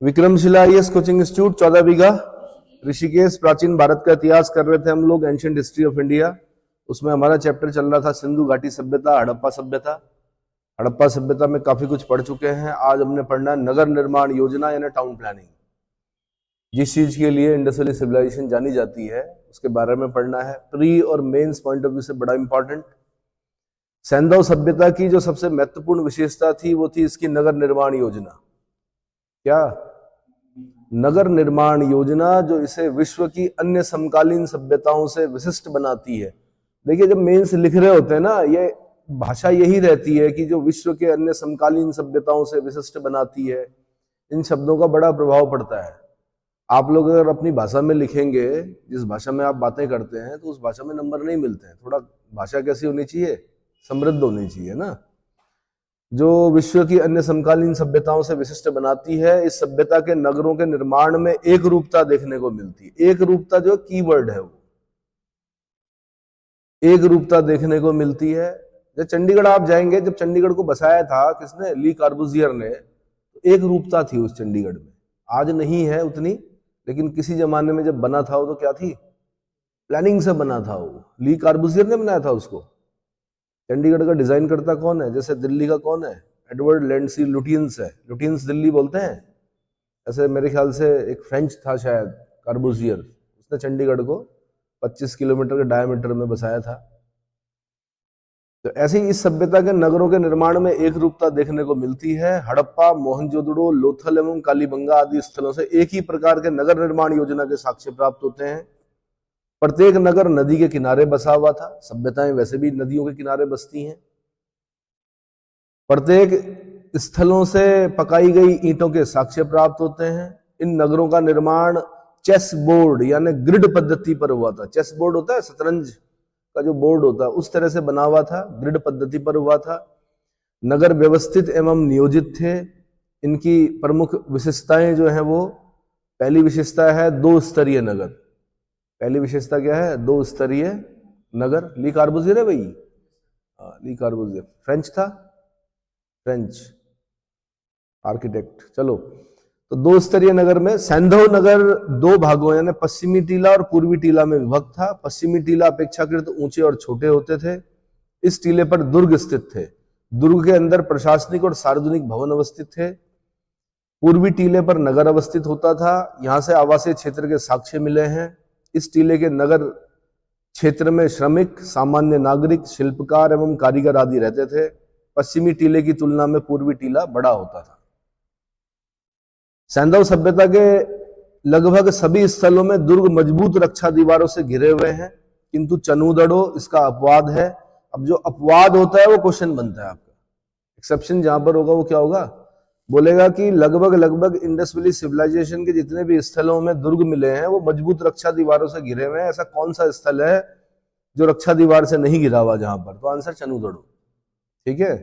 Vikramshila IAS coaching institute 14 बीघा ऋषिकेश। प्राचीन भारत का इतिहास कर रहे थे हम लोग, एंशिएंट हिस्ट्री ऑफ इंडिया। उसमें हमारा चैप्टर चल रहा था सिंधु घाटी सभ्यता, हड़प्पा सभ्यता। हड़प्पा सभ्यता में काफी कुछ पढ़ चुके हैं। आज हमने पढ़ना है नगर निर्माण योजना यानी टाउन प्लानिंग। जिस चीज के लिए इंडस वैली सिविलाइजेशन जानी जाती है उसके बारे में पढ़ना है। प्री और मेंस पॉइंट ऑफ व्यू से बड़ा इंपॉर्टेंट। सैंधव सभ्यता की जो सबसे महत्वपूर्ण विशेषता थी वो थी इसकी नगर निर्माण योजना। क्या? नगर निर्माण योजना, जो इसे विश्व की अन्य समकालीन सभ्यताओं से विशिष्ट बनाती है। देखिए, जब मेंस लिख रहे होते हैं ना, ये भाषा यही रहती है कि जो विश्व के अन्य समकालीन सभ्यताओं से विशिष्ट बनाती है। इन शब्दों का बड़ा प्रभाव पड़ता है। आप लोग अगर अपनी भाषा में लिखेंगे, जिस भाषा में आप बातें करते हैं, तो उस भाषा में नंबर नहीं मिलते हैं। थोड़ा भाषा कैसी होनी चाहिए? समृद्ध होनी चाहिए ना। जो विश्व की अन्य समकालीन सभ्यताओं से विशिष्ट बनाती है, इस सभ्यता के नगरों के निर्माण में एक रूपता देखने को मिलती है। एक रूपता जो कीवर्ड है, वो एक रूपता देखने को मिलती है। जब चंडीगढ़ आप जाएंगे, जब चंडीगढ़ को बसाया था किसने? ली कार्बूजियर ने। एक रूपता थी उस चंडीगढ़ में। आज नहीं है उतनी, लेकिन किसी जमाने में जब बना था वो, तो क्या थी? प्लानिंग से बना था वो। ली कार्बूजियर ने बनाया था उसको। चंडीगढ़ का डिजाइन करता कौन है? जैसे दिल्ली का कौन है? एडवर्ड लैंडसी लुटियंस है। लुटियंस दिल्ली बोलते हैं। ऐसे मेरे ख्याल से एक फ्रेंच था शायद, कार्बूजियर। उसने चंडीगढ़ को 25 किलोमीटर के डायमीटर में बसाया था। तो ऐसे ही इस सभ्यता के नगरों के निर्माण में एक रूपता देखने को मिलती है। हड़प्पा, मोहनजोदड़ो, लोथल एवं कालीबंगा आदि स्थलों से एक ही प्रकार के नगर निर्माण योजना के साक्ष्य प्राप्त होते हैं। प्रत्येक नगर नदी के किनारे बसा हुआ था। सभ्यताएं वैसे भी नदियों के किनारे बसती हैं। प्रत्येक स्थलों से पकाई गई ईंटों के साक्ष्य प्राप्त होते हैं। इन नगरों का निर्माण चेस बोर्ड यानी ग्रिड पद्धति पर हुआ था। चेस बोर्ड होता है, शतरंज का जो बोर्ड होता है, उस तरह से बना हुआ था, ग्रिड पद्धति पर हुआ था। नगर व्यवस्थित एवं नियोजित थे। इनकी प्रमुख विशेषताएं जो है वो, पहली विशेषता है 2 स्तरीय नगर। पहली विशेषता क्या है? 2 स्तरीय नगर। ली कार्बूजियर है भाई, ली कार्बूजियर फ्रेंच था, फ्रेंच आर्किटेक्ट। चलो, तो 2 स्तरीय नगर में सैंधव नगर 2 भागों यानी पश्चिमी टीला और पूर्वी टीला में विभक्त था। पश्चिमी टीला अपेक्षाकृत ऊंचे और छोटे होते थे। इस टीले पर दुर्ग स्थित थे। दुर्ग के अंदर प्रशासनिक और सार्वजनिक भवन अवस्थित थे। पूर्वी टीले पर नगर अवस्थित होता था। यहां से आवासीय क्षेत्र के साक्ष्य मिले हैं। इस टीले के नगर क्षेत्र में श्रमिक, सामान्य नागरिक, शिल्पकार एवं कारीगर आदि रहते थे। पश्चिमी टीले की तुलना में पूर्वी टीला बड़ा होता था। सैंधव सभ्यता के लगभग सभी स्थलों में दुर्ग मजबूत रक्षा दीवारों से घिरे हुए हैं, किंतु चनूदड़ो इसका अपवाद है। अब जो अपवाद होता है वो क्वेश्चन बनता है आपका। एक्सेप्शन जहां पर होगा वो क्या होगा? बोलेगा कि लगभग इंडस वैली सिविलाइजेशन के जितने भी स्थलों में दुर्ग मिले हैं वो मजबूत रक्षा दीवारों से घिरे हुए हैं। ऐसा कौन सा स्थल है जो रक्षा दीवार से नहीं घिरा हुआ जहां पर? तो आंसर चनूदड़ो। ठीक है।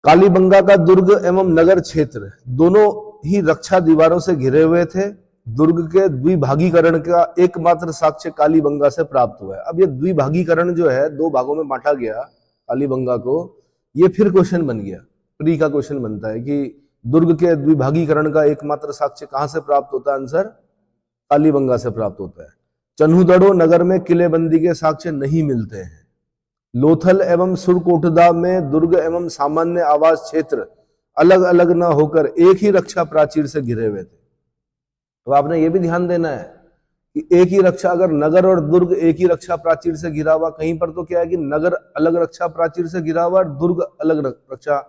कालीबंगा का दुर्ग एवं नगर क्षेत्र दोनों ही रक्षा दीवारों से घिरे हुए थे। दुर्ग के द्विभागीकरण का एकमात्र साक्ष्य कालीबंगा से प्राप्त हुआ है। अब ये द्विभागीकरण जो है, 2 भागों में बांटा गया कालीबंगा को, ये फिर क्वेश्चन बन गया। प्री का क्वेश्चन बनता है कि दुर्ग के द्विभागीकरण का एकमात्र साक्ष्य कहां से प्राप्त होता है? आंसर कालीबंगा से प्राप्त होता है। चन्हूदड़ो नगर में किलेबंदी के साक्ष्य नहीं मिलते हैं। लोथल एवं सुरकोटदा में दुर्ग एवं सामान्य आवास क्षेत्र अलग अलग न होकर एक ही रक्षा प्राचीर से घिरे हुए थे। तो आपने ये भी ध्यान देना है कि एक ही रक्षा, अगर नगर और दुर्ग एक ही रक्षा प्राचीर से घिरा हुआ, कहीं पर तो क्या है कि नगर अलग रक्षा प्राचीर से घिरा हुआ और दुर्ग अलग रक्षा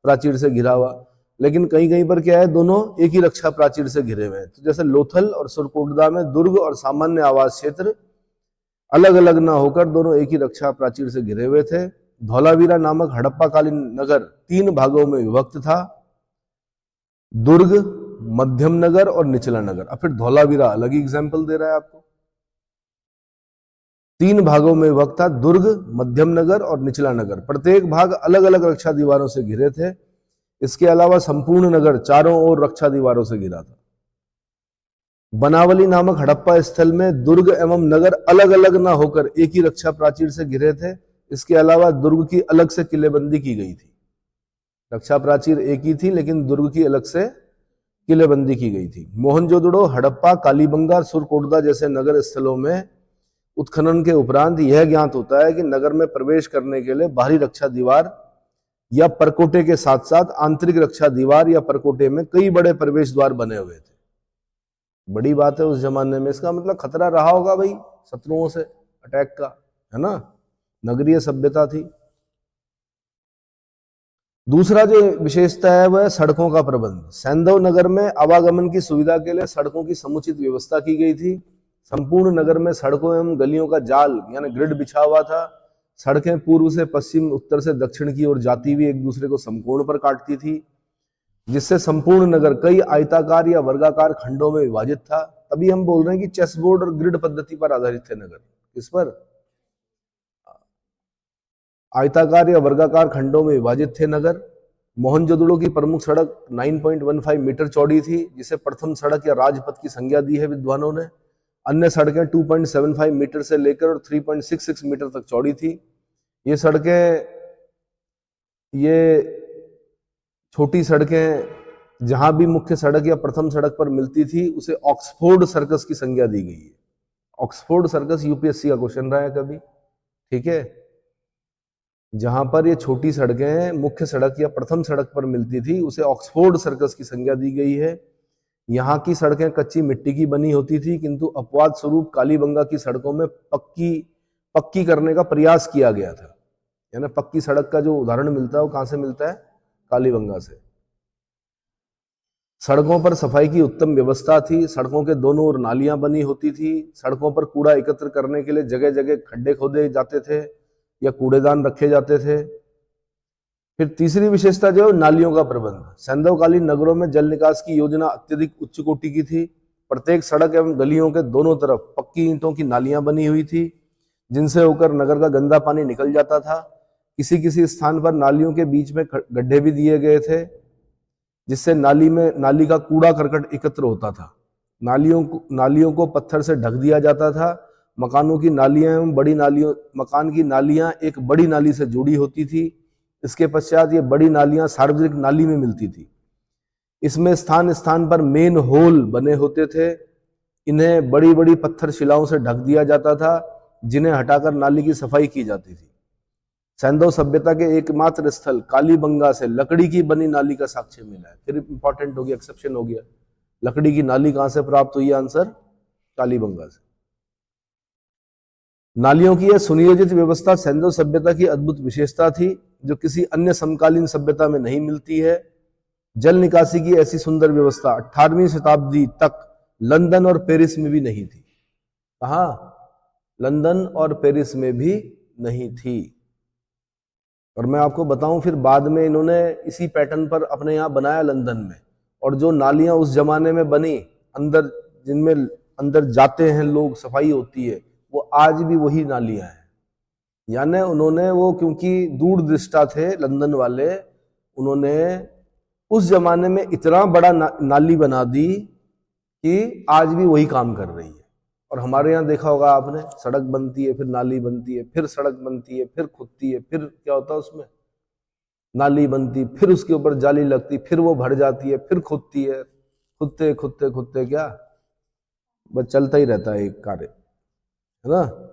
प्राचीर से घिरा हुआ, लेकिन कहीं कहीं पर क्या है, दोनों एक ही रक्षा प्राचीर से घिरे हुए हैं। तो जैसे लोथल और सुरकोटदा में दुर्ग और सामान्य आवास क्षेत्र अलग अलग ना होकर दोनों एक ही रक्षा प्राचीर से घिरे हुए थे। धौलावीरा नामक हड़प्पाकालीन नगर 3 भागों में विभक्त था, दुर्ग, मध्यम नगर और निचला नगर। अब फिर धौलावीरा अलग ही एग्जाम्पल दे रहा है आपको। 3 भागों में विभक्त था, दुर्ग, मध्यम नगर और निचला नगर। प्रत्येक भाग अलग अलग रक्षा दीवारों से घिरे थे। इसके अलावा संपूर्ण नगर चारों ओर रक्षा दीवारों से घिरा था। बनावली नामक हड़प्पा स्थल में दुर्ग एवं नगर अलग अलग ना होकर एक ही रक्षा प्राचीर से घिरे थे। इसके अलावा दुर्ग की अलग से किलेबंदी की गई थी। रक्षा प्राचीर एक ही थी, लेकिन दुर्ग की अलग से किलेबंदी की गई थी। मोहनजोदड़ो, हड़प्पा, कालीबंगा, सुरकोटदा जैसे नगर स्थलों में उत्खनन के उपरांत यह ज्ञात होता है कि नगर में प्रवेश करने के लिए बाहरी रक्षा दीवार या परकोटे के साथ साथ आंतरिक रक्षा दीवार या परकोटे में कई बड़े प्रवेश द्वार बने हुए थे। बड़ी बात है उस जमाने में, इसका मतलब खतरा रहा होगा भाई शत्रुओं से अटैक का, है ना। नगरीय सभ्यता थी। दूसरा जो विशेषता है वह सड़कों का प्रबंध। सैंधव नगर में आवागमन की सुविधा के लिए सड़कों की समुचित व्यवस्था की गई थी। संपूर्ण नगर में सड़कों एवं गलियों का जाल यानी ग्रिड बिछा हुआ था। सड़कें पूर्व से पश्चिम, उत्तर से दक्षिण की ओर जाती हुई एक दूसरे को समकोण पर काटती थी, जिससे संपूर्ण नगर कई आयताकार या वर्गाकार खंडों में विभाजित था। तभी हम बोल रहे हैं कि चेस बोर्ड और ग्रिड पद्धति पर आधारित थे नगर। किस पर? आयताकार या वर्गाकार खंडों में विभाजित थे नगर। मोहनजोदड़ो की प्रमुख सड़क 9.15 मीटर चौड़ी थी, जिसे प्रथम सड़क या राजपथ की संज्ञा दी है विद्वानों ने। अन्य सड़कें 2.75 मीटर से लेकर और 3.66 मीटर तक चौड़ी थी। ये सड़कें, ये छोटी सड़कें जहां भी मुख्य सड़क या प्रथम सड़क पर मिलती थी उसे ऑक्सफोर्ड सर्कस की संज्ञा दी गई है। ऑक्सफोर्ड सर्कस यूपीएससी का क्वेश्चन रहा है कभी, ठीक है। जहां पर ये छोटी सड़कें मुख्य सड़क या प्रथम सड़क पर मिलती थी उसे ऑक्सफोर्ड सर्कस की संज्ञा दी गई है। यहाँ की सड़कें कच्ची मिट्टी की बनी होती थी, किंतु अपवाद स्वरूप कालीबंगा की सड़कों में पक्की करने का प्रयास किया गया था। यानी पक्की सड़क का जो उदाहरण मिलता है वो कहां से मिलता है? कालीबंगा से। सड़कों पर सफाई की उत्तम व्यवस्था थी। सड़कों के दोनों ओर नालियां बनी होती थी। सड़कों पर कूड़ा एकत्र करने के लिए जगह जगह खड्डे खोदे जाते थे या कूड़ेदान रखे जाते थे। फिर तीसरी विशेषता जो है नालियों का प्रबंध। सैंधवकालीन नगरों में जल निकास की योजना अत्यधिक उच्च कोटि की थी। प्रत्येक सड़क एवं गलियों के दोनों तरफ पक्की ईंटों की नालियां बनी हुई थी, जिनसे होकर नगर का गंदा पानी निकल जाता था। किसी किसी स्थान पर नालियों के बीच में गड्ढे भी दिए गए थे, जिससे नाली का कूड़ा करकट एकत्र होता था। नालियों को पत्थर से ढक दिया जाता था। मकानों की नालियां एवं मकान की नालियां एक बड़ी नाली से जुड़ी होती थी। इसके पश्चात ये बड़ी नालियां सार्वजनिक नाली में मिलती थी। इसमें स्थान स्थान पर मेन होल बने होते थे। इन्हें बड़ी बड़ी पत्थर शिलाओं से ढक दिया जाता था, जिन्हें हटाकर नाली की सफाई की जाती थी। सैंधव सभ्यता के एकमात्र स्थल कालीबंगा से लकड़ी की बनी नाली का साक्ष्य मिला है। फिर इंपॉर्टेंट हो गया, एक्सेप्शन हो गया। लकड़ी की नाली कहां से प्राप्त हुई? आंसर कालीबंगा से। नालियों की यह सुनियोजित व्यवस्था सैंधव सभ्यता की अद्भुत विशेषता थी, जो किसी अन्य समकालीन सभ्यता में नहीं मिलती है। जल निकासी की ऐसी सुंदर व्यवस्था 18वीं शताब्दी तक लंदन और पेरिस में भी नहीं थी। कहां? लंदन और पेरिस में भी नहीं थी। और मैं आपको बताऊं, फिर बाद में इन्होंने इसी पैटर्न पर अपने यहां बनाया लंदन में। और जो नालियां उस जमाने में बनी अंदर, जिनमें अंदर जाते हैं लोग, सफाई होती है, वो आज भी वही नालियां हैं। यानी उन्होंने वो, क्योंकि दूरदृष्टा थे लंदन वाले, उन्होंने उस जमाने में इतना बड़ा नाली बना दी कि आज भी वही काम कर रही है। और हमारे यहाँ देखा होगा आपने, सड़क बनती है, फिर नाली बनती है, फिर सड़क बनती है, फिर खुदती है, फिर क्या होता है उसमें? नाली बनती, फिर उसके ऊपर जाली लगती, फिर वो भर जाती है, फिर खुदती है। खुदते खुदते खुदते क्या बस चलता ही रहता है एक कार्य, है ना।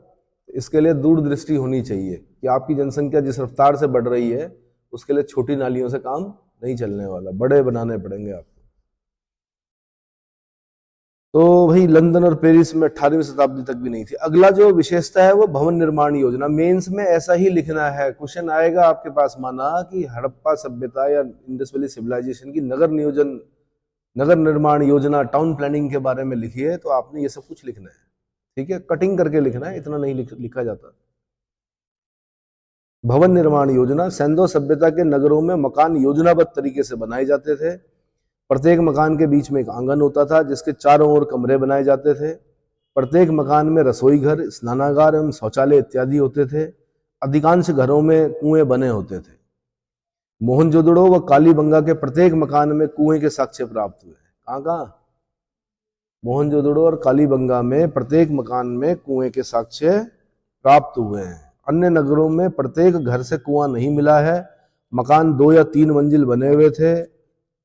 इसके लिए दूरदृष्टि होनी चाहिए कि आपकी जनसंख्या जिस रफ्तार से बढ़ रही है उसके लिए छोटी नालियों से काम नहीं चलने वाला, बड़े बनाने पड़ेंगे आपको। तो भाई लंदन और पेरिस में 18वीं शताब्दी तक भी नहीं थी। अगला जो विशेषता है वो भवन निर्माण योजना। मेंस में ऐसा ही लिखना है, क्वेश्चन आएगा आपके पास, माना कि हड़प्पा सभ्यता या इंडस वैली सिविलाइजेशन की नगर निर्माण योजना, टाउन प्लानिंग के बारे में लिखिए, तो आपने ये सब कुछ लिखना है, ठीक है। कटिंग करके लिखना है, इतना नहीं लिखा जाता। भवन निर्माण योजना। सैंधव सभ्यता के नगरों में मकान योजनाबद्ध तरीके से बनाए जाते थे। प्रत्येक मकान के बीच में एक आंगन होता था, जिसके चारों ओर कमरे बनाए जाते थे। प्रत्येक मकान में रसोई घर, स्नानागार एवं शौचालय इत्यादि होते थे। अधिकांश घरों में कुएं बने होते थे। मोहनजोदड़ो व कालीबंगा के प्रत्येक मकान में कुएं के साक्ष्य प्राप्त हुए। कहां? मोहनजोदड़ो और कालीबंगा में प्रत्येक मकान में कुएं के साक्ष्य प्राप्त हुए हैं। अन्य नगरों में प्रत्येक घर से कुआं नहीं मिला है। मकान 2 या 3 मंजिल बने हुए थे,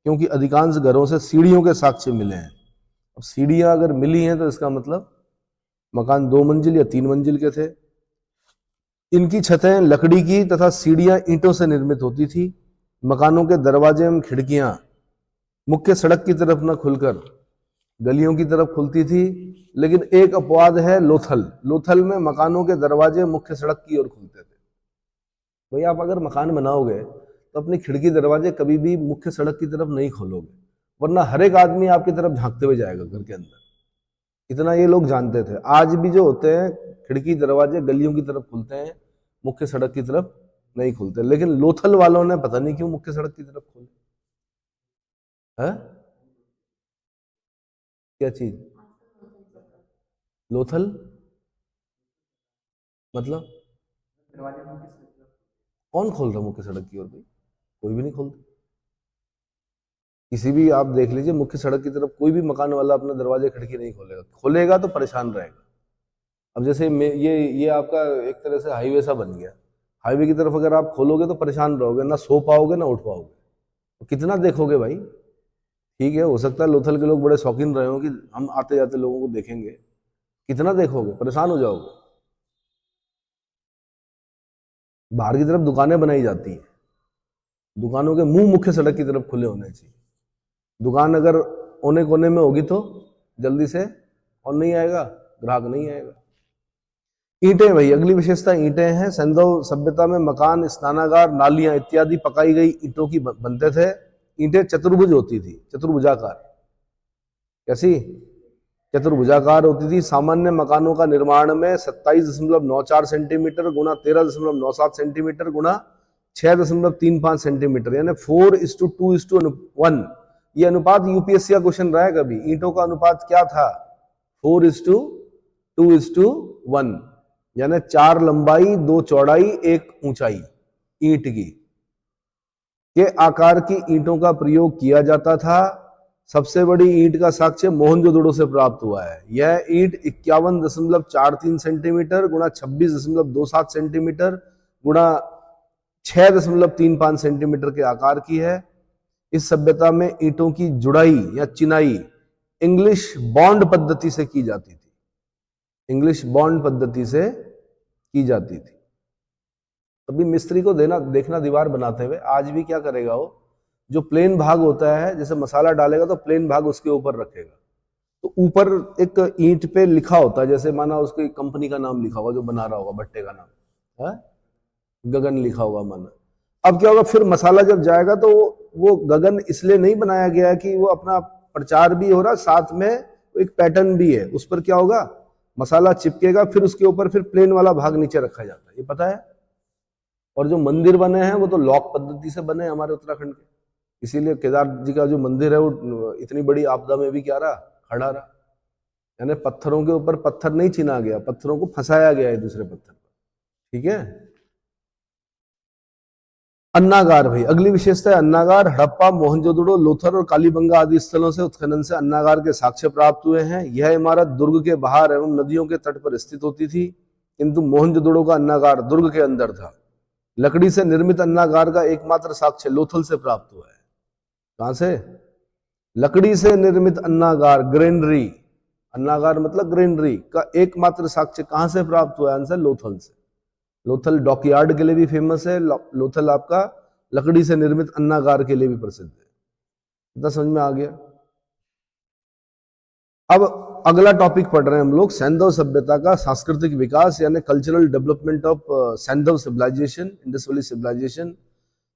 क्योंकि अधिकांश घरों से सीढ़ियों के साक्ष्य मिले हैं। अब सीढ़ियां अगर मिली हैं तो इसका मतलब मकान 2 मंजिल या 3 मंजिल के थे। इनकी छतें लकड़ी की तथा सीढ़ियां ईंटों से निर्मित होती थी। मकानों के दरवाजे एवं खिड़कियां मुख्य सड़क की तरफ न खुलकर गलियों की तरफ खुलती थी। लेकिन एक अपवाद है, लोथल। लोथल में मकानों के दरवाजे मुख्य सड़क की ओर खुलते थे। भाई आप अगर मकान बनाओगे तो अपनी खिड़की दरवाजे कभी भी मुख्य सड़क की तरफ नहीं खोलोगे, वरना हर एक आदमी आपकी तरफ झांकते हुए जाएगा घर के अंदर। इतना ये लोग जानते थे। आज भी जो होते हैं खिड़की दरवाजे गलियों की तरफ खुलते हैं, मुख्य सड़क की तरफ नहीं खुलते। लेकिन लोथल वालों ने पता नहीं क्यों मुख्य सड़क की तरफ खोले है। क्या चीज? लोथल मतलब कौन खोल रहा मुख्य सड़क की ओर? भाई कोई भी नहीं खोलता। किसी भी आप देख लीजिए मुख्य सड़क की तरफ कोई भी मकान वाला अपना दरवाजे खिड़की नहीं खोलेगा। खोलेगा तो परेशान रहेगा। अब जैसे ये आपका एक तरह से हाईवे सा बन गया। हाईवे की तरफ अगर आप खोलोगे तो परेशान रहोगे, ना सो पाओगे ना उठ पाओगे। तो कितना देखोगे भाई? ठीक है, हो सकता है लोथल के लोग बड़े शौकीन रहे हो कि हम आते जाते लोगों को देखेंगे। कितना देखोगे? परेशान हो जाओगे। बाहर की तरफ दुकानें बनाई जाती हैं, दुकानों के मुंह मुख्य सड़क की तरफ खुले होने चाहिए। दुकान अगर कोने कोने में होगी तो जल्दी से और नहीं आएगा, ग्राहक नहीं आएगा। ईंटें, भाई अगली विशेषता ईंटें हैं। सैंधव सभ्यता में मकान, स्नानागार, नालियां इत्यादि पकाई गई ईंटों की बनते थे। ईंटें चतुर्भुज होती थी, चतुर्भुजाकार। कैसी? चतुर्भुजाकार होती थी। सामान्य मकानों का निर्माण में 27.94 सेंटीमीटर गुणा 13.97 सेंटीमीटर गुणा 6.35 सेंटीमीटर यानी 4:2:1 ये अनुपात यूपीएससी का क्वेश्चन रहा है कभी। ईंटों का अनुपात क्या था? 4:2:1 यानी 4 लंबाई 2 चौड़ाई 1 ऊंचाई ईंट की के आकार की ईंटों का प्रयोग किया जाता था। सबसे बड़ी ईंट का साक्ष्य मोहनजोदड़ो से प्राप्त हुआ है। यह ईंट 51.43 सेंटीमीटर गुणा 26.27 सेंटीमीटर गुणा 6.35 सेंटीमीटर के आकार की है। इस सभ्यता में ईंटों की जुड़ाई या चिनाई इंग्लिश बॉन्ड पद्धति से की जाती थी। इंग्लिश बॉन्ड पद्धति से की जाती थी। अभी मिस्त्री को देखना दीवार बनाते हुए, आज भी क्या करेगा वो, जो प्लेन भाग होता है, जैसे मसाला डालेगा तो प्लेन भाग उसके ऊपर रखेगा। तो ऊपर एक ईंट पे लिखा होता है, जैसे माना उसकी कंपनी का नाम लिखा होगा, जो बना रहा होगा भट्टे का नाम है, गगन लिखा होगा माना। अब क्या होगा, फिर मसाला जब जाएगा तो वो गगन इसलिए नहीं बनाया गया है कि वो अपना प्रचार भी हो रहा, साथ में एक पैटर्न भी है। उस पर क्या होगा, मसाला चिपकेगा, फिर उसके ऊपर फिर प्लेन वाला भाग नीचे रखा जाता है, ये पता है। और जो मंदिर बने हैं वो तो लॉक पद्धति से बने हमारे उत्तराखंड के। इसीलिए केदार जी का जो मंदिर है वो इतनी बड़ी आपदा में भी क्या रहा, खड़ा रहा। यानी पत्थरों के ऊपर पत्थर नहीं छीना गया, पत्थरों को फंसाया गया है दूसरे पत्थर पर। ठीक है। अन्नागार, भाई अगली विशेषता है अन्नागार। हड़प्पा, मोहनजोदड़ो, लोथल और कालीबंगा आदि स्थलों से उत्खनन से अन्नागार के साक्ष्य प्राप्त हुए हैं। यह इमारत दुर्ग के बाहर एवं नदियों के तट पर स्थित होती थी, किंतु मोहनजोदड़ो का अन्नागार दुर्ग के अंदर था। लकड़ी से निर्मित अन्नागार का एकमात्र साक्ष्य लोथल से प्राप्त हुआ है। कहां से? लकड़ी से निर्मित अन्नागार, ग्रेनरी, अन्नागार मतलब ग्रेनरी का एकमात्र साक्ष्य कहां से प्राप्त हुआ है? आंसर लोथल से। लोथल डॉकयार्ड के लिए भी फेमस है, लोथल आपका लकड़ी से निर्मित अन्नागार के लिए भी प्रसिद्ध है। इतना समझ में आ गया। अब अगला टॉपिक पढ़ रहे हैं हम लोग, सैंधव सभ्यता का सांस्कृतिक विकास यानी कल्चरल डेवलपमेंट ऑफ सैंधव सिविलाइजेशन, इंडस वैली सिविलाइजेशन।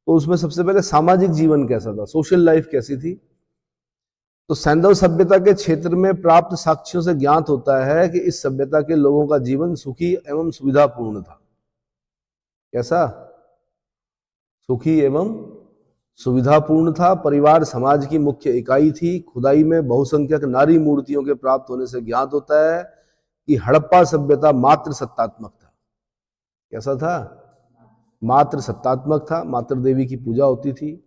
तो उसमें सबसे पहले सामाजिक जीवन कैसा था, सोशल लाइफ कैसी थी। तो सैंधव सभ्यता के क्षेत्र में प्राप्त साक्ष्यों से ज्ञात होता है कि इस सभ्यता के लोगों का जीवन सुखी एवं सुविधापूर्ण था। कैसा? सुखी एवं सुविधापूर्ण था। परिवार समाज की मुख्य इकाई थी। खुदाई में बहुसंख्यक नारी मूर्तियों के प्राप्त होने से ज्ञात होता है कि हड़प्पा सभ्यता मातृ सत्तात्मक था। कैसा था? मातृ सत्तात्मक था, मातृ देवी की पूजा होती थी।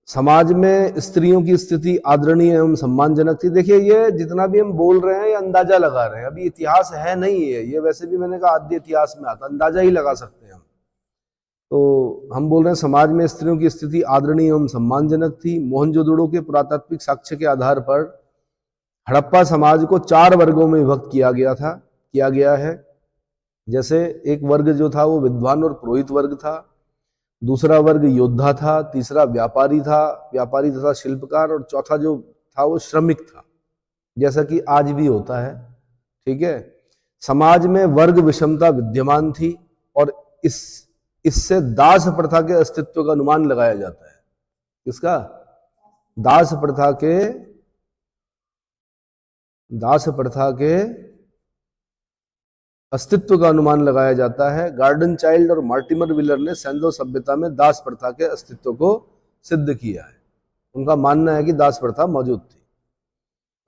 समाज में स्त्रियों की स्थिति आदरणीय एवं सम्मानजनक थी। देखिए ये जितना भी हम बोल रहे हैं ये अंदाजा लगा रहे हैं, अभी इतिहास है नहीं है ये, वैसे भी मैंने कहा आद्य इतिहास में आता, अंदाजा ही लगा सकते हैं हम। तो हम बोल रहे हैं समाज में स्त्रियों की स्थिति आदरणीय एवं सम्मानजनक थी। मोहनजोदड़ो के पुरातात्विक साक्ष्य के आधार पर हड़प्पा समाज को 4 वर्गों में विभक्त किया गया है। जैसे एक वर्ग जो था वो विद्वान और पुरोहित वर्ग था, दूसरा वर्ग योद्धा था, तीसरा व्यापारी तथा शिल्पकार, और चौथा जो था वो श्रमिक था, जैसा कि आज भी होता है। ठीक है, समाज में वर्ग विषमता विद्यमान थी और इससे दास प्रथा के अस्तित्व का अनुमान लगाया जाता है। किसका? दास प्रथा के अस्तित्व का अनुमान लगाया जाता है। गार्डन चाइल्ड और मार्टिमर विलर ने सैंधव सभ्यता में दास प्रथा के अस्तित्व को सिद्ध किया है। उनका मानना है कि दास प्रथा मौजूद थी।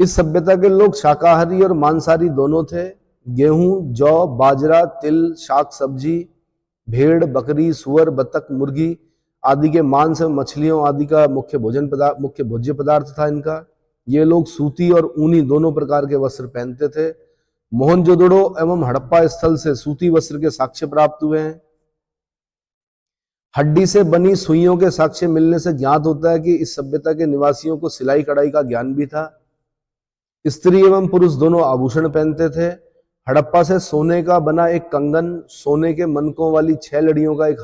इस सभ्यता के लोग शाकाहारी और मांसाहारी दोनों थे। गेहूं, जौ, बाजरा, तिल, शाक सब्जी, भेड़, बकरी, सुअर, बतख, मुर्गी आदि के मांस एवं मछलियों आदि का मुख्य भोज्य पदार्थ था इनका। ये लोग सूती और ऊनी दोनों प्रकार के वस्त्र पहनते थे। मोहनजोदड़ो एवं हड़प्पा स्थल से सूती वस्त्र के साक्ष्य प्राप्त हुए हैं। हड्डी से बनी सुइयों के साक्ष्य मिलने से ज्ञात होता है कि इस सभ्यता के निवासियों को सिलाई कढ़ाई का ज्ञान भी था। स्त्री एवं पुरुष दोनों आभूषण पहनते थे। हड़प्पा से सोने का बना एक कंगन, सोने के मनकों वाली 6 लड़ियों का एक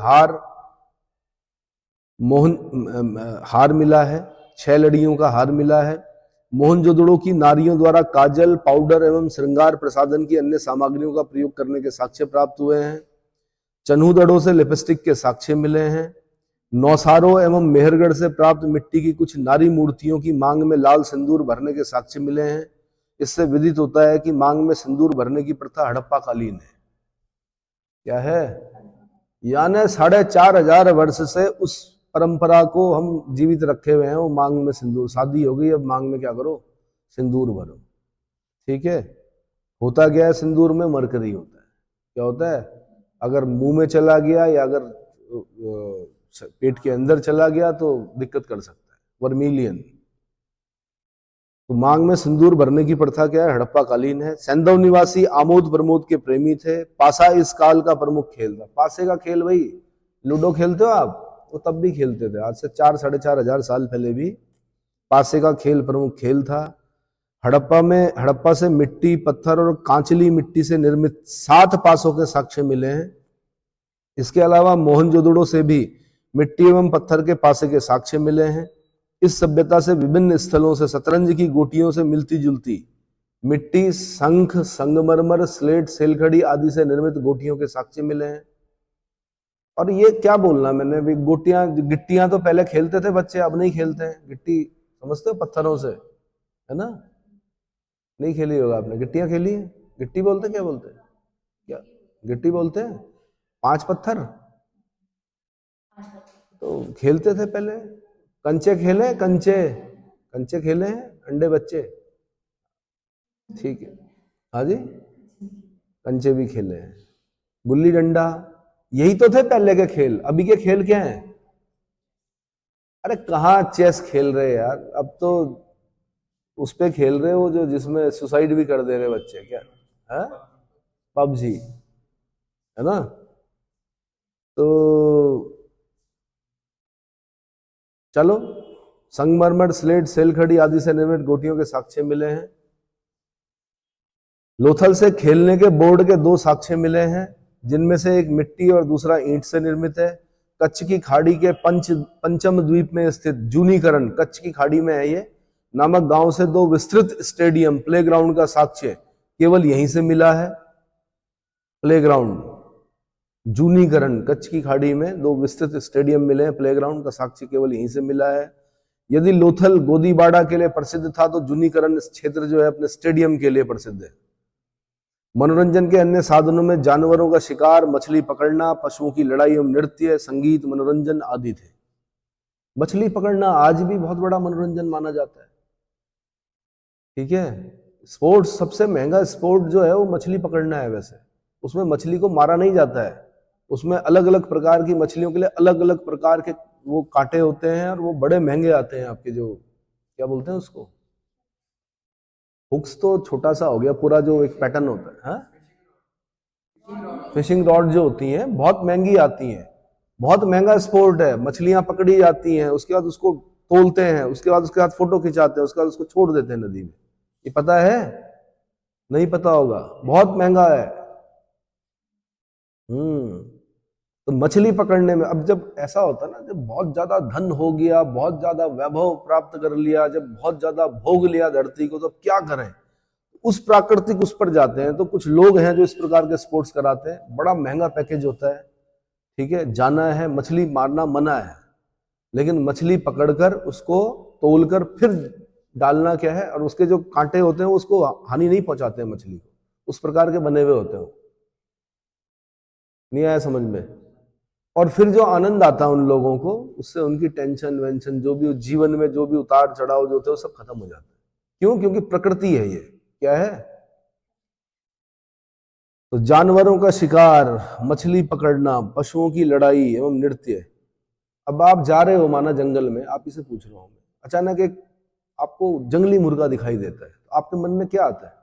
हार मिला है। 6 लड़ियों का हार मिला है। मोहनजोदड़ो की नारियों द्वारा काजल, पाउडर एवं श्रृंगार प्रसाधन की अन्य सामग्रियों का प्रयोग करने के साक्ष्य प्राप्त हुए हैं। चन्हूदड़ों से लिपस्टिक के साक्ष्य मिले हैं। नौसारों एवं मेहरगढ़ से प्राप्त मिट्टी की कुछ नारी मूर्तियों की मांग में लाल सिंदूर भरने के साक्ष्य मिले हैं। इससे विदित होता है कि मांग में सिंदूर भरने की प्रथा हड़प्पा कालीन है। क्या है? यानी 4500 वर्ष से उस परंपरा को हम जीवित रखे हुए हैं। वो मांग में सिंदूर, शादी हो गई, अब मांग में क्या करो? सिंदूर भरो। ठीक है, होता क्या है? सिंदूर में मरकरी होता है। क्या होता है? अगर मुंह में चला गया या अगर पेट के अंदर चला गया तो दिक्कत कर सकता है, वर्मिलियन। तो मांग में सिंदूर भरने की प्रथा क्या है? हड़प्पा कालीन है। सैंधव निवासी आमोद प्रमोद के प्रेमी थे। पासा इस काल का प्रमुख खेल था। पासे का खेल, भाई लूडो खेलते हो आप? वो तब भी खेलते थे, आज से 4-4,500 साल पहले भी पासे का खेल प्रमुख खेल था। हड़प्पा से मिट्टी, पत्थर और कांचली मिट्टी से निर्मित 7 पासों के साक्ष्य मिले हैं। इसके अलावा मोहनजोदड़ो से भी मिट्टी एवं पत्थर के पासे के साक्ष्य मिले हैं। इस सभ्यता से विभिन्न स्थलों से शतरंज की गोटियों से मिलती जुलती मिट्टी, शंख, संगमरमर, स्लेट, सेलखड़ी आदि से निर्मित गोटियों के साक्ष्य मिले हैं। और ये क्या बोलना मैंने भी, गिट्टियां तो पहले खेलते थे बच्चे, अब नहीं खेलते हैं। गिट्टी समझते हो? पत्थरों से, है ना? नहीं खेली होगा आपने? गिट्टियां खेली है? गिट्टी बोलते क्या बोलते हैं? क्या गिट्टी बोलते हैं? 5 पत्थर तो खेलते थे पहले। कंचे खेले? कंचे खेले हैं? अंडे बच्चे? ठीक है, हाँ जी, कंचे भी खेले हैं। गुल्ली डंडा, यही तो थे पहले के खेल। अभी के खेल क्या हैं? अरे कहाँ चेस खेल रहे यार, अब तो उस पे खेल रहे हो जो जिसमें सुसाइड भी कर दे रहे बच्चे। क्या है? पबजी, है ना? तो चलो, संगमरमर, स्लेट, सेलखड़ी आदि से निर्मित गोटियों के साक्ष्य मिले हैं। लोथल से खेलने के बोर्ड के 2 साक्ष्य मिले हैं, जिनमें से एक मिट्टी और दूसरा ईंट से निर्मित है। कच्छ की खाड़ी के पंचम द्वीप में स्थित जूनीकरण, कच्छ की खाड़ी में है ये, नामक गांव से 2 विस्तृत स्टेडियम, प्लेग्राउंड का साक्ष्य केवल यहीं से मिला है। प्लेग्राउंड, जूनीकरण, कच्छ की खाड़ी में 2 विस्तृत स्टेडियम मिले हैं, प्लेग्राउंड का साक्ष्य केवल यहीं से मिला है। यदि लोथल गोदीबाड़ा के लिए प्रसिद्ध था तो जूनीकरण क्षेत्र जो है अपने स्टेडियम के लिए प्रसिद्ध है। मनोरंजन के अन्य साधनों में जानवरों का शिकार, मछली पकड़ना, पशुओं की लड़ाई एवं नृत्य, संगीत, मनोरंजन आदि थे। मछली पकड़ना आज भी बहुत बड़ा मनोरंजन माना जाता है। ठीक है, स्पोर्ट्स, सबसे महंगा स्पोर्ट जो है वो मछली पकड़ना है। वैसे उसमें मछली को मारा नहीं जाता है, उसमें अलग अलग प्रकार की मछलियों के लिए अलग अलग प्रकार के वो कांटे होते हैं और वो बड़े महंगे आते हैं। आपके जो क्या बोलते हैं उसको, हुक्स तो छोटा सा हो गया, पूरा जो एक पैटर्न होता है। हाँ, फिशिंग रॉड जो होती हैं बहुत महंगी आती हैं। बहुत महंगा स्पोर्ट है, मछलियां पकड़ी जाती हैं, उसके बाद उसको तोलते हैं, उसके बाद फोटो खिंचाते हैं, उसके बाद उसको छोड़ देते हैं नदी में। ये पता है? नहीं पता होगा, बहुत महंगा है। तो मछली पकड़ने में, अब जब ऐसा होता है ना, जब बहुत ज्यादा धन हो गया, बहुत ज्यादा वैभव प्राप्त कर लिया, जब बहुत ज्यादा भोग लिया धरती को, तो क्या करें? उस प्राकृतिक उस पर जाते हैं। तो कुछ लोग हैं जो इस प्रकार के स्पोर्ट्स कराते हैं, बड़ा महंगा पैकेज होता है, ठीक है, जाना है, मछली मारना मना है, लेकिन मछली पकड़कर उसको तोलकर फिर डालना क्या है, और उसके जो कांटे होते हैं उसको हानि नहीं पहुंचाते हैं मछली को, उस प्रकार के बने हुए होते हैं। नहीं आया समझ में? और फिर जो आनंद आता है उन लोगों को, उससे उनकी टेंशन वेंशन, जो भी जीवन में जो भी उतार चढ़ाव जो होते हैं, वो सब खत्म हो जाते हैं। क्यों? क्योंकि प्रकृति है, ये क्या है? तो जानवरों का शिकार, मछली पकड़ना, पशुओं की लड़ाई एवं नृत्य। अब आप जा रहे हो माना जंगल में, आप इसे पूछ रहा हूं मैं, अचानक एक आपको जंगली मुर्गा दिखाई देता है, तो आपके मन में क्या आता है?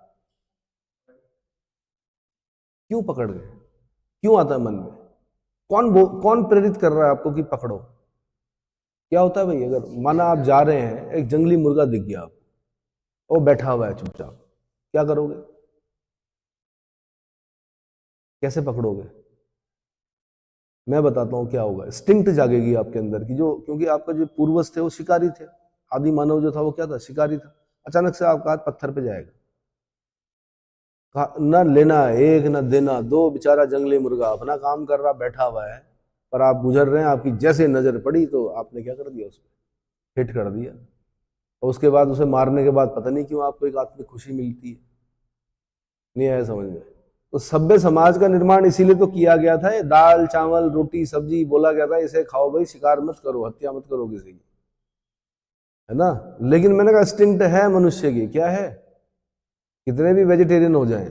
क्यों पकड़ गए? क्यों आता है मन में? कौन प्रेरित कर रहा है आपको कि पकड़ो? क्या होता है भाई? अगर माना आप जा रहे हैं, एक जंगली मुर्गा दिख गया आपको, वो बैठा हुआ है चुपचाप, क्या करोगे? कैसे पकड़ोगे? मैं बताता हूं क्या होगा। स्टिंक्ट जागेगी आपके अंदर की, जो, क्योंकि आपका जो पूर्वज थे वो शिकारी थे, आदि मानव जो था वो क्या था? शिकारी था। अचानक से आपका हाथ पत्थर पे जाएगा, न लेना एक न देना दो, बेचारा जंगली मुर्गा अपना काम कर रहा, बैठा हुआ है, पर आप गुजर रहे हैं, आपकी जैसे नजर पड़ी तो आपने क्या कर दिया? उसको हिट कर दिया। और उसके बाद उसे मारने के बाद पता नहीं क्यों आपको एक आत्मिक खुशी मिलती है। नहीं आया समझ में? तो सभ्य समाज का निर्माण इसीलिए तो किया गया था, ये दाल चावल रोटी सब्जी बोला गया था, इसे खाओ भाई, शिकार मत करो, हत्या मत करो किसी की, है ना? लेकिन मैंने कहा इंस्टिंक्ट है मनुष्य की, क्या है? कितने भी वेजिटेरियन हो जाएं।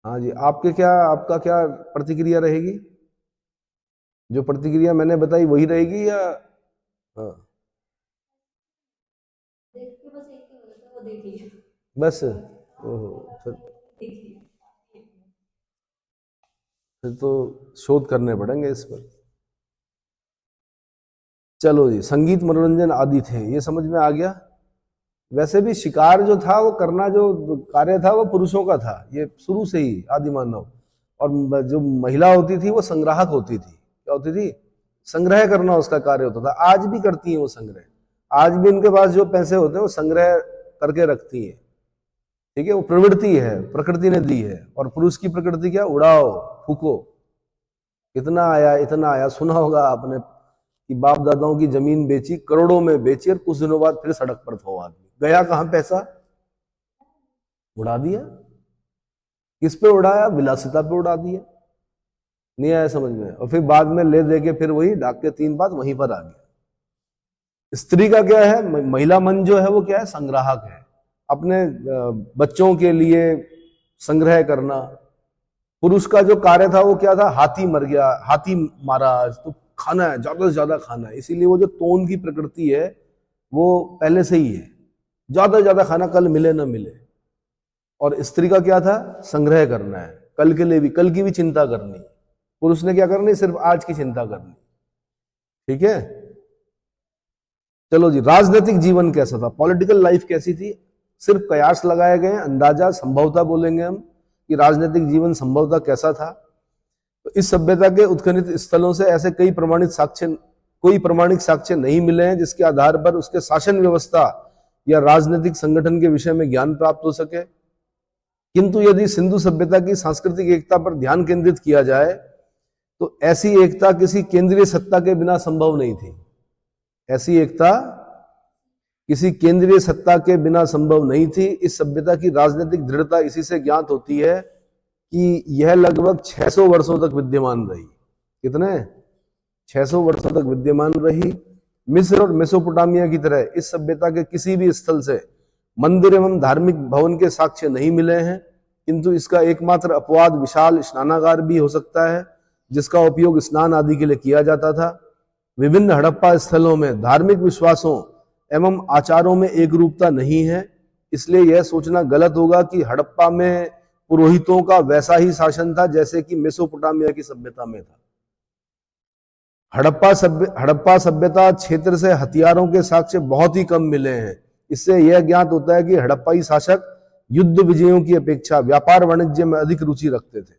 हाँ जी, आपका क्या प्रतिक्रिया रहेगी? जो प्रतिक्रिया मैंने बताई वही रहेगी या? हाँ, बस ओहो, फिर तो शोध करने पड़ेंगे इस पर। चलो जी, संगीत मनोरंजन आदि थे, ये समझ में आ गया। वैसे भी शिकार जो था वो करना, जो कार्य था वो पुरुषों का था, ये शुरू से ही आदि मानव। और जो महिला होती थी वो संग्राहक होती थी। क्या होती थी? संग्रह करना उसका कार्य होता था। आज भी करती हैं वो संग्रह, आज भी उनके पास जो पैसे होते हैं वो संग्रह करके रखती हैं, ठीक है? वो प्रवृत्ति है, प्रकृति ने दी है। और पुरुष की प्रकृति क्या? उड़ाओ, फूको, इतना आया इतना आया। सुना होगा आपने कि बाप दादाओं की जमीन बेची, करोड़ों में बेची, और कुछ दिनों बाद फिर सड़क पर था आदमी। गया कहां पैसा? उड़ा दिया। किस पे उड़ाया? विलासिता पे उड़ा दिया। नहीं आया समझ में? और फिर बाद में ले दे के फिर वही डाक के 3 बात वहीं पर आ गया। स्त्री का क्या है? महिला मन जो है वो क्या है? संग्राहक है, अपने बच्चों के लिए संग्रह करना। पुरुष का जो कार्य था वो क्या था? हाथी मर गया, हाथी मारा, तो खाना है, ज्यादा से ज्यादा खाना है। इसीलिए वो जो तोन की प्रकृति है वो पहले से ही है, ज्यादा से ज्यादा खाना, कल मिले ना मिले। और स्त्री का क्या था? संग्रह करना है, कल के लिए भी, कल की भी चिंता करनी। पुरुष ने क्या करनी? सिर्फ आज की चिंता करनी, ठीक है? चलो जी, राजनीतिक जीवन कैसा था? पॉलिटिकल लाइफ कैसी थी? सिर्फ कयास लगाए गए, अंदाजा, संभवता बोलेंगे हम कि राजनीतिक जीवन संभवता कैसा था। तो इस सभ्यता के उत्खनित स्थलों से ऐसे कोई प्रमाणिक साक्ष्य नहीं मिले हैं जिसके आधार पर उसके शासन व्यवस्था या राजनीतिक संगठन के विषय में ज्ञान प्राप्त हो सके। किंतु यदि सिंधु सभ्यता की सांस्कृतिक एकता पर ध्यान केंद्रित किया जाए तो ऐसी एकता किसी केंद्रीय सत्ता के बिना संभव नहीं थी। ऐसी एकता किसी केंद्रीय सत्ता के बिना संभव नहीं थी। इस सभ्यता की राजनीतिक दृढ़ता इसी से ज्ञात होती है कि यह लगभग 600 वर्षों तक विद्यमान रही। कितने? 600 वर्षों तक विद्यमान रही। मिस्र और मेसोपोटामिया की तरह इस सभ्यता के किसी भी स्थल से मंदिर एवं धार्मिक भवन के साक्ष्य नहीं मिले हैं, किंतु इसका एकमात्र अपवाद विशाल स्नानागार भी हो सकता है जिसका उपयोग स्नान आदि के लिए किया जाता था। विभिन्न हड़प्पा स्थलों में धार्मिक विश्वासों एवं आचारों में एक रूपता नहीं है, इसलिए यह सोचना गलत होगा कि हड़प्पा में पुरोहितों का वैसा ही शासन था जैसे कि मेसोपोटामिया की सभ्यता में था। हड़प्पा सभ्यता क्षेत्र से हथियारों के साक्ष्य बहुत ही कम मिले हैं। इससे यह ज्ञात होता है कि हड़प्पाई शासक युद्ध विजयों की अपेक्षा व्यापार वाणिज्य में अधिक रुचि रखते थे।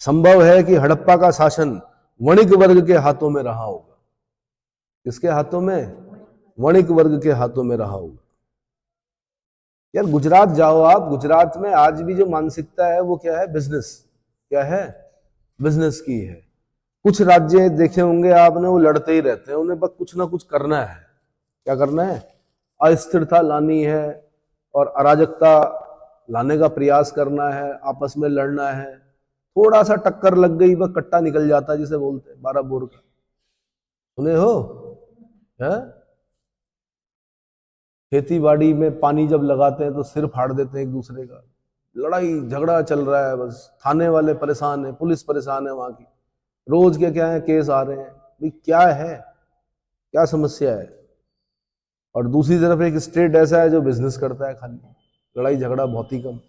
संभव है कि हड़प्पा का शासन वणिक वर्ग के हाथों में रहा होगा। किसके हाथों में? वणिक वर्ग के हाथों में रहा होगा। यार गुजरात जाओ आप, गुजरात में आज भी जो मानसिकता है वो क्या है? बिजनेस। क्या है? बिजनेस की है। कुछ राज्य देखे होंगे आपने, वो लड़ते ही रहते हैं, उन्हें बस कुछ ना कुछ करना है। क्या करना है? अस्थिरता लानी है और अराजकता लाने का प्रयास करना है, आपस में लड़ना है। थोड़ा सा टक्कर लग गई बस कट्टा निकल जाता है, जिसे बोलते हैं 12 बोर का। सुने हो? है? खेती बाड़ी में पानी जब लगाते हैं तो सिर फाड़ देते हैं एक दूसरे का। लड़ाई झगड़ा चल रहा है, बस थाने वाले परेशान है, पुलिस परेशान है, वहां की रोज के क्या है केस आ रहे हैं। भाई क्या है? क्या समस्या है? और दूसरी तरफ एक स्टेट ऐसा है जो बिजनेस करता है खाली, लड़ाई झगड़ा बहुत ही कम।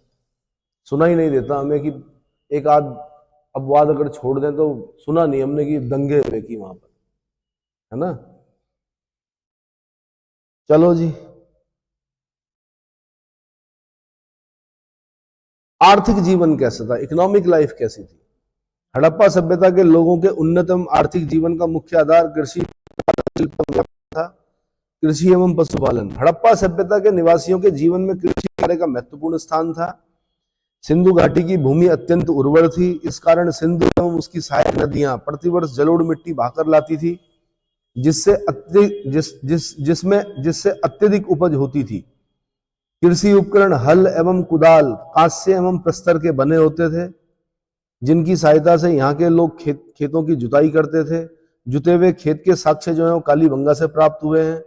सुना ही नहीं देता हमें कि एक आध अपवाद अगर छोड़ दें तो सुना नहीं हमने कि दंगे हुए कि वहां पर, है ना। चलो जी, आर्थिक जीवन कैसा था? इकोनॉमिक लाइफ कैसी थी? हड़प्पा सभ्यता के लोगों के उन्नतम आर्थिक जीवन का मुख्य आधार कृषि था। कृषि एवं पशुपालन। हड़प्पा सभ्यता के निवासियों के जीवन में कृषि कार्य का महत्वपूर्ण स्थान था। सिंधु घाटी की भूमि अत्यंत उर्वर थी। इस कारण सिंधु एवं उसकी सहायक नदियां प्रतिवर्ष जलोढ़ मिट्टी बहाकर लाती थी, जिससे अत्यधिक उपज होती थी। कृषि उपकरण हल एवं कुदाल कांस्य एवं प्रस्तर के बने होते थे, जिनकी सहायता से यहाँ के लोग खेतों की जुताई करते थे। जुते हुए खेत के साक्ष्य जो है वो कालीबंगा से प्राप्त हुए हैं।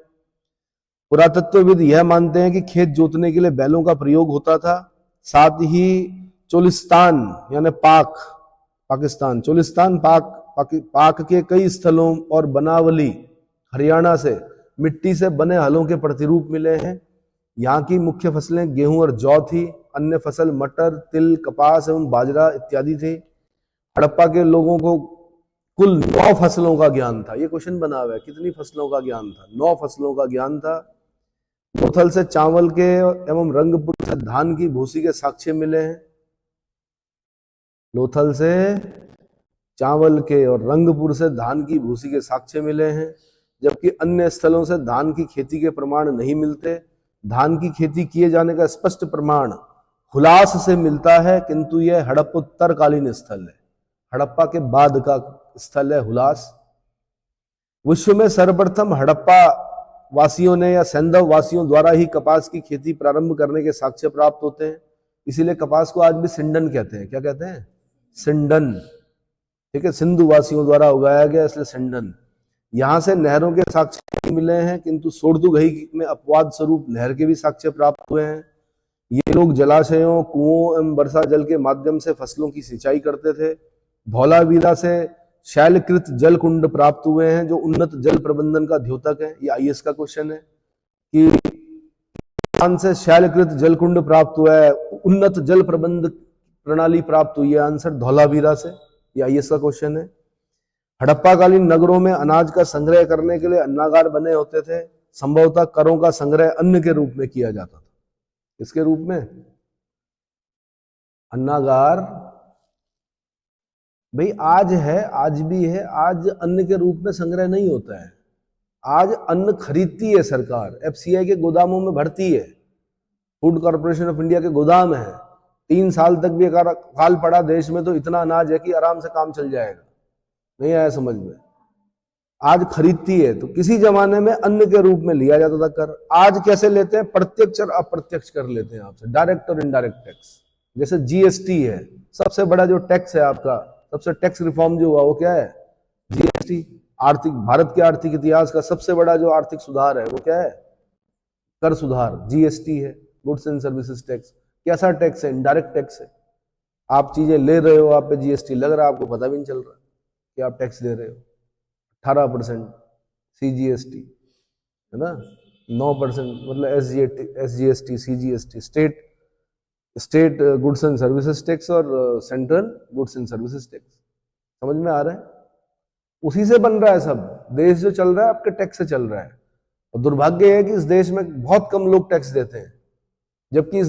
पुरातत्वविद यह मानते हैं कि खेत जोतने के लिए बैलों का प्रयोग होता था। साथ ही चोलिस्तान यानी पाकिस्तान, चोलिस्तान पाक के कई स्थलों और बनावली हरियाणा से मिट्टी से बने हलों के प्रतिरूप मिले हैं। यहाँ की मुख्य फसलें गेहूं और जौ थी। अन्य फसल मटर, तिल, कपास एवं बाजरा इत्यादि थे। हड़प्पा के लोगों को कुल 9 फसलों का ज्ञान था। ये क्वेश्चन बना हुआ है, कितनी फसलों का ज्ञान था? 9 फसलों का ज्ञान था। लोथल से चावल के एवं रंगपुर से धान की भूसी के साक्ष्य मिले हैं। लोथल से चावल के और रंगपुर से धान की भूसी के साक्ष्य मिले हैं, जबकि अन्य स्थलों से धान की खेती के प्रमाण नहीं मिलते। धान की खेती किए जाने का स्पष्ट प्रमाण हुलास से मिलता है, किंतु यह हड़प्पोत्तरकालीन स्थल है। हड़प्पा के बाद का स्थल है हुलास। विश्व में सर्वप्रथम हड़प्पा वासियों ने या सैंधव वासियों द्वारा ही कपास की खेती प्रारंभ करने के साक्ष्य प्राप्त होते हैं। इसीलिए कपास को आज भी सिंडन कहते हैं। क्या कहते हैं? सिंडन। ठीक है, सिंधु वासियों द्वारा उगाया गया, इसलिए सिंडन। यहां से नहरों के साक्ष्य मिले हैं, किंतु सोर्दुघई में अपवाद स्वरूप नहर के भी साक्ष्य प्राप्त हुए हैं। ये लोग जलाशयों, कुओं एवं वर्षा जल के माध्यम से फसलों की सिंचाई करते थे। धौलावीरा से शैलकृत जल कुंड प्राप्त हुए हैं, जो उन्नत जल प्रबंधन का द्योतक है। ये आईएएस का क्वेश्चन है कि से शैलकृत जल कुंड प्राप्त हुआ है, उन्नत जल प्रबंध प्रणाली प्राप्त हुई है। आंसर धौलावीरा से। ये आईएएस का क्वेश्चन है। हड़प्पाकालीन नगरों में अनाज का संग्रह करने के लिए अन्नागार बने होते थे। संभवतः करों का संग्रह अन्न के रूप में किया जाता था। इसके रूप में अन्नागार भाई आज है, आज भी है। आज अन्न के रूप में संग्रह नहीं होता है। आज अन्न खरीदती है सरकार, एफसीआई के गोदामों में भरती है। फूड कॉर्पोरेशन ऑफ इंडिया के गोदाम है। 3 साल तक भी अगर काल पड़ा देश में तो इतना अनाज है कि आराम से काम चल जाएगा। नहीं आया समझ में? आज खरीदती है। तो किसी जमाने में अन्न के रूप में लिया जाता था कर। आज कैसे लेते हैं? प्रत्यक्ष और अप्रत्यक्ष कर लेते हैं आपसे, डायरेक्ट और इनडायरेक्ट टैक्स। जैसे जीएसटी है, सबसे बड़ा जो टैक्स है आपका, सबसे टैक्स रिफॉर्म जो हुआ वो क्या है? जीएसटी। आर्थिक भारत के आर्थिक इतिहास का सबसे बड़ा जो आर्थिक सुधार है वो क्या है? कर सुधार, जीएसटी है, गुड्स एंड सर्विसेज टैक्स। कैसा टैक्स है? इनडायरेक्ट टैक्स है। आप चीजें ले रहे हो, आप पे जीएसटी लग रहा है, आपको पता भी नहीं चल रहा कि आप टैक्स दे रहे हो। 18% सीजीएसटी है ना, 9% मतलब SGST, CGST, state goods and services tax और central goods and services tax. समझ में आ रहा है? उसी से बन रहा है सब। देश जो चल रहा है आपके टैक्स से चल रहा है। और दुर्भाग्य है कि इस देश में बहुत कम लोग टैक्स देते हैं, जबकि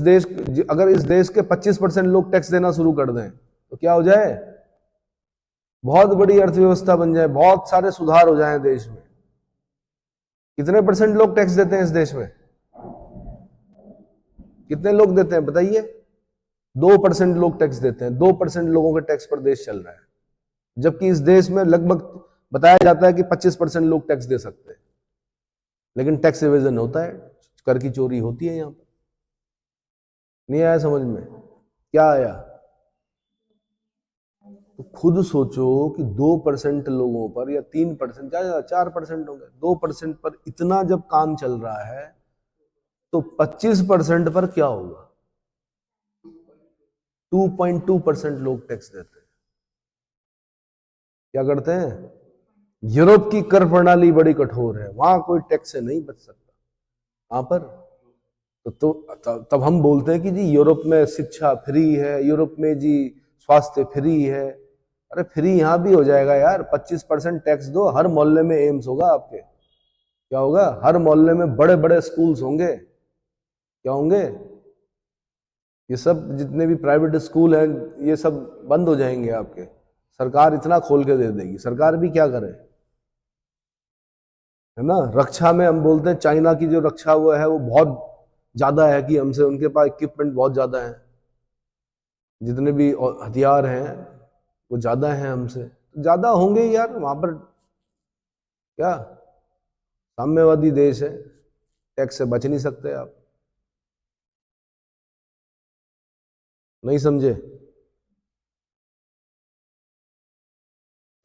अगर इस देश के 25% लोग टैक्स देना शुरू कर दें तो क्या हो जाए, बहुत बड़ी अर्थव्यवस्था बन जाए, बहुत सारे सुधार हो जाएं देश में। कितने परसेंट लोग टैक्स देते हैं इस देश में? कितने लोग देते हैं बताइए? 2% लोग टैक्स देते हैं। 2% लोगों के टैक्स पर देश चल रहा है, जबकि इस देश में लगभग बताया जाता है कि 25% लोग टैक्स दे सकते हैं, लेकिन टैक्स एवेजन होता है, कर की चोरी होती है। यहां पर नहीं आया समझ में? क्या आया? तो खुद सोचो कि 2% लोगों पर या 3%, क्या 4% हो गए, 2% पर इतना जब काम चल रहा है तो 25% पर क्या होगा? 2.2% लोग टैक्स देते हैं। क्या करते हैं? यूरोप की कर प्रणाली बड़ी कठोर है, वहां कोई टैक्स से नहीं बच सकता। वहां पर तब हम बोलते हैं कि जी यूरोप में शिक्षा फ्री है, यूरोप में जी स्वास्थ्य फ्री है। अरे फ्री यहां भी हो जाएगा यार। 25% टैक्स दो, हर मोहल्ले में एम्स होगा आपके। क्या होगा? हर मोहल्ले में बड़े बड़े स्कूल्स होंगे। क्या होंगे? ये सब जितने भी प्राइवेट स्कूल हैं ये सब बंद हो जाएंगे आपके। सरकार इतना खोल के दे देगी। सरकार भी क्या करे, है ना। रक्षा में हम बोलते हैं चाइना की जो रक्षा वो है वो बहुत ज्यादा है कि हमसे, उनके पास इक्विपमेंट बहुत ज्यादा है, जितने भी हथियार हैं वो ज्यादा हैं हमसे। ज्यादा होंगे यार वहां पर। क्या साम्यवादी देश है, टैक्स से बच नहीं सकते आप। नहीं समझे?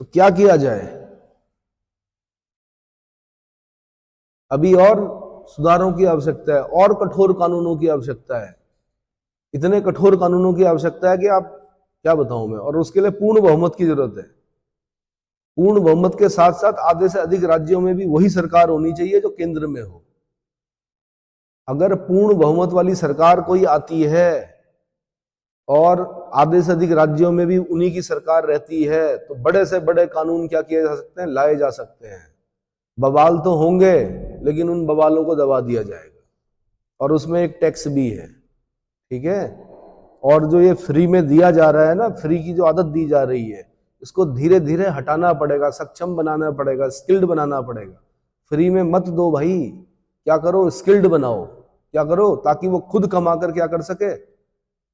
तो क्या किया जाए? अभी और सुधारों की आवश्यकता है, और कठोर कानूनों की आवश्यकता है। इतने कठोर कानूनों की आवश्यकता है कि आप क्या बताऊं मैं। और उसके लिए पूर्ण बहुमत की जरूरत है। पूर्ण बहुमत के साथ साथ आधे से अधिक राज्यों में भी वही सरकार होनी चाहिए जो केंद्र में हो। अगर पूर्ण बहुमत वाली सरकार कोई आती है और आधे से अधिक राज्यों में भी उन्हीं की सरकार रहती है तो बड़े से बड़े कानून क्या किए जा सकते हैं, लाए जा सकते हैं। बवाल तो होंगे लेकिन उन बवालों को दबा दिया जाएगा। और उसमें एक टैक्स भी है, ठीक है। और जो ये फ्री में दिया जा रहा है ना, फ्री की जो आदत दी जा रही है, इसको धीरे धीरे हटाना पड़ेगा, सक्षम बनाना पड़ेगा, स्किल्ड बनाना पड़ेगा। फ्री में मत दो भाई, क्या करो, स्किल्ड बनाओ। क्या करो? ताकि वो खुद कमा कर क्या कर सके,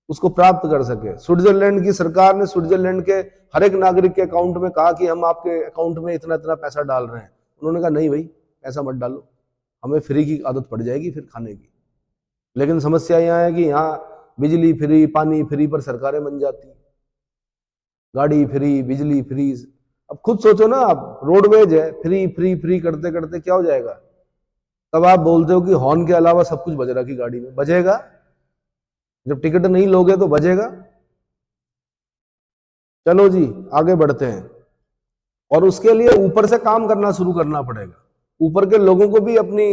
उसको प्राप्त कर सके। स्विट्जरलैंड की सरकार ने स्विट्जरलैंड के हर एक नागरिक के अकाउंट में कहा कि हम आपके अकाउंट में इतना इतना पैसा डाल रहे हैं। उन्होंने कहा नहीं भाई ऐसा मत डालो, हमें फ्री की आदत पड़ जाएगी फिर खाने की। लेकिन समस्या यहाँ है कि यहाँ बिजली फ्री, पानी फ्री पर सरकारें बन जाती हैं, गाड़ी फ्री, बिजली फ्री। अब खुद सोचो ना, आप रोडवेज है, फ्री फ्री फ्री करते करते क्या हो जाएगा। तब आप बोलते हो कि हॉर्न के अलावा सब कुछ बज रहा की गाड़ी में, बजेगा? जब टिकट नहीं लोगे तो बजेगा? चलो जी आगे बढ़ते हैं। और उसके लिए ऊपर से काम करना शुरू करना पड़ेगा। ऊपर के लोगों को भी अपनी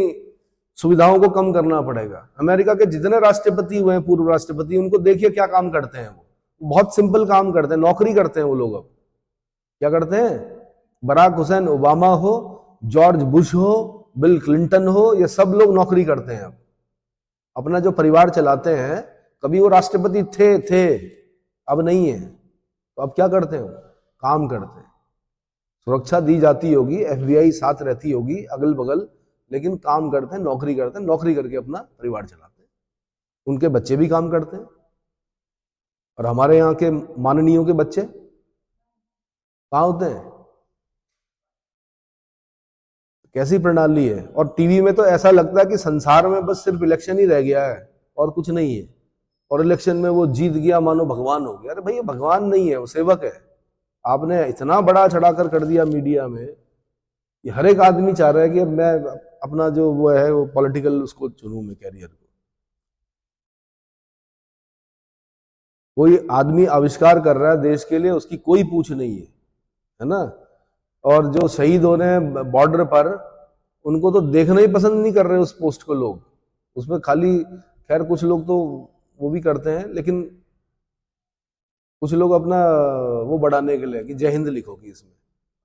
सुविधाओं को कम करना पड़ेगा। अमेरिका के जितने राष्ट्रपति हुए हैं, पूर्व राष्ट्रपति, उनको देखिए क्या काम करते हैं। वो बहुत सिंपल काम करते हैं, नौकरी करते हैं वो लोग। अब क्या करते हैं? बराक हुसैन ओबामा हो, जॉर्ज बुश हो, बिल क्लिंटन हो, ये सब लोग नौकरी करते हैं। अब अपना जो परिवार चलाते हैं। कभी वो राष्ट्रपति थे, अब नहीं है, तो अब क्या करते हैं? काम करते हैं। सुरक्षा दी जाती होगी, एफबीआई साथ रहती होगी अगल बगल, लेकिन काम करते हैं, नौकरी करते हैं, नौकरी करके अपना परिवार चलाते हैं। उनके बच्चे भी काम करते हैं। और हमारे यहाँ के माननीयों के बच्चे कहाँ होते हैं? कैसी प्रणाली है। और टीवी में तो ऐसा लगता है कि संसार में बस सिर्फ इलेक्शन ही रह गया है और कुछ नहीं है। और इलेक्शन में वो जीत गया मानो भगवान हो गया। अरे भैया भगवान नहीं है, वो सेवक है। आपने इतना बड़ा चढ़ाकर कर दिया मीडिया में कि हर एक आदमी चाह रहा है कि अब मैं अपना जो वो है वो पॉलिटिकल उसको चुनूं मैं, कैरियर को। कोई आदमी आविष्कार कर रहा है देश के लिए, उसकी कोई पूछ नहीं है ना। और जो शहीद हो रहे हैं बॉर्डर पर, उनको तो देखना ही पसंद नहीं कर रहे उस पोस्ट को लोग। उसमें खाली, खैर कुछ लोग तो वो भी करते हैं, लेकिन कुछ लोग अपना वो बढ़ाने के लिए कि जय हिंद लिखो कि इसमें।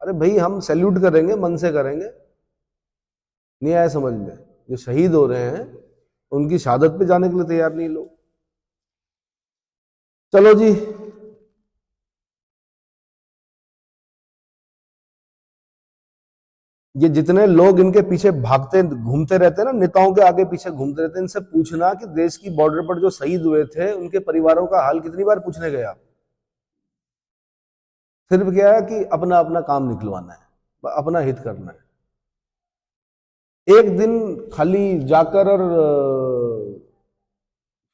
अरे भाई हम सैल्यूट करेंगे, मन से करेंगे। नहीं आया समझ में? जो शहीद हो रहे हैं उनकी शहादत पे जाने के लिए तैयार नहीं लोग। चलो जी, ये जितने लोग इनके पीछे भागते घूमते रहते हैं ना, नेताओं के आगे पीछे घूमते रहते हैं, इनसे पूछना कि देश की बॉर्डर पर जो शहीद हुए थे उनके परिवारों का हाल कितनी बार पूछने गए आप? सिर्फ क्या है कि अपना अपना काम निकलवाना है, अपना हित करना है। एक दिन खाली जाकर और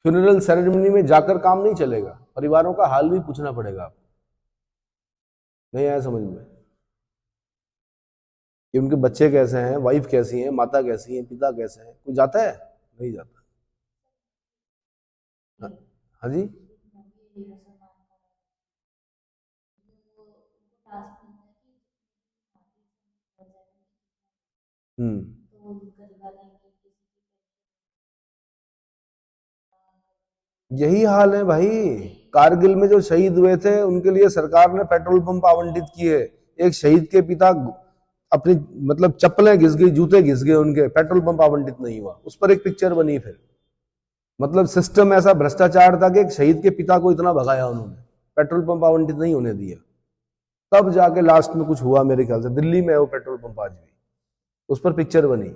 फ्यूनरल सेरेमनी में जाकर काम नहीं चलेगा, परिवारों का हाल भी पूछना पड़ेगा आपको। नहीं आया समझ में? कि उनके बच्चे कैसे हैं, वाइफ कैसी है, माता कैसी है, पिता कैसे हैं, कोई जाता है? नहीं जाता। हाँ जी। यही हाल है भाई। कारगिल में जो शहीद हुए थे उनके लिए सरकार ने पेट्रोल पंप आवंटित किए। एक शहीद के पिता अपनी मतलब चप्पलें घिस गई, जूते घिस गए उनके, पेट्रोल पंप आवंटित नहीं हुआ। उस पर एक पिक्चर बनी। फिर मतलब सिस्टम ऐसा भ्रष्टाचार था कि एक शहीद के पिता को इतना भगाया उन्होंने, पेट्रोल पंप आवंटित नहीं होने दिया। तब जाके लास्ट में कुछ हुआ। मेरे ख्याल से दिल्ली में है वो पेट्रोल पंप आज भी, उस पर पिक्चर बनी।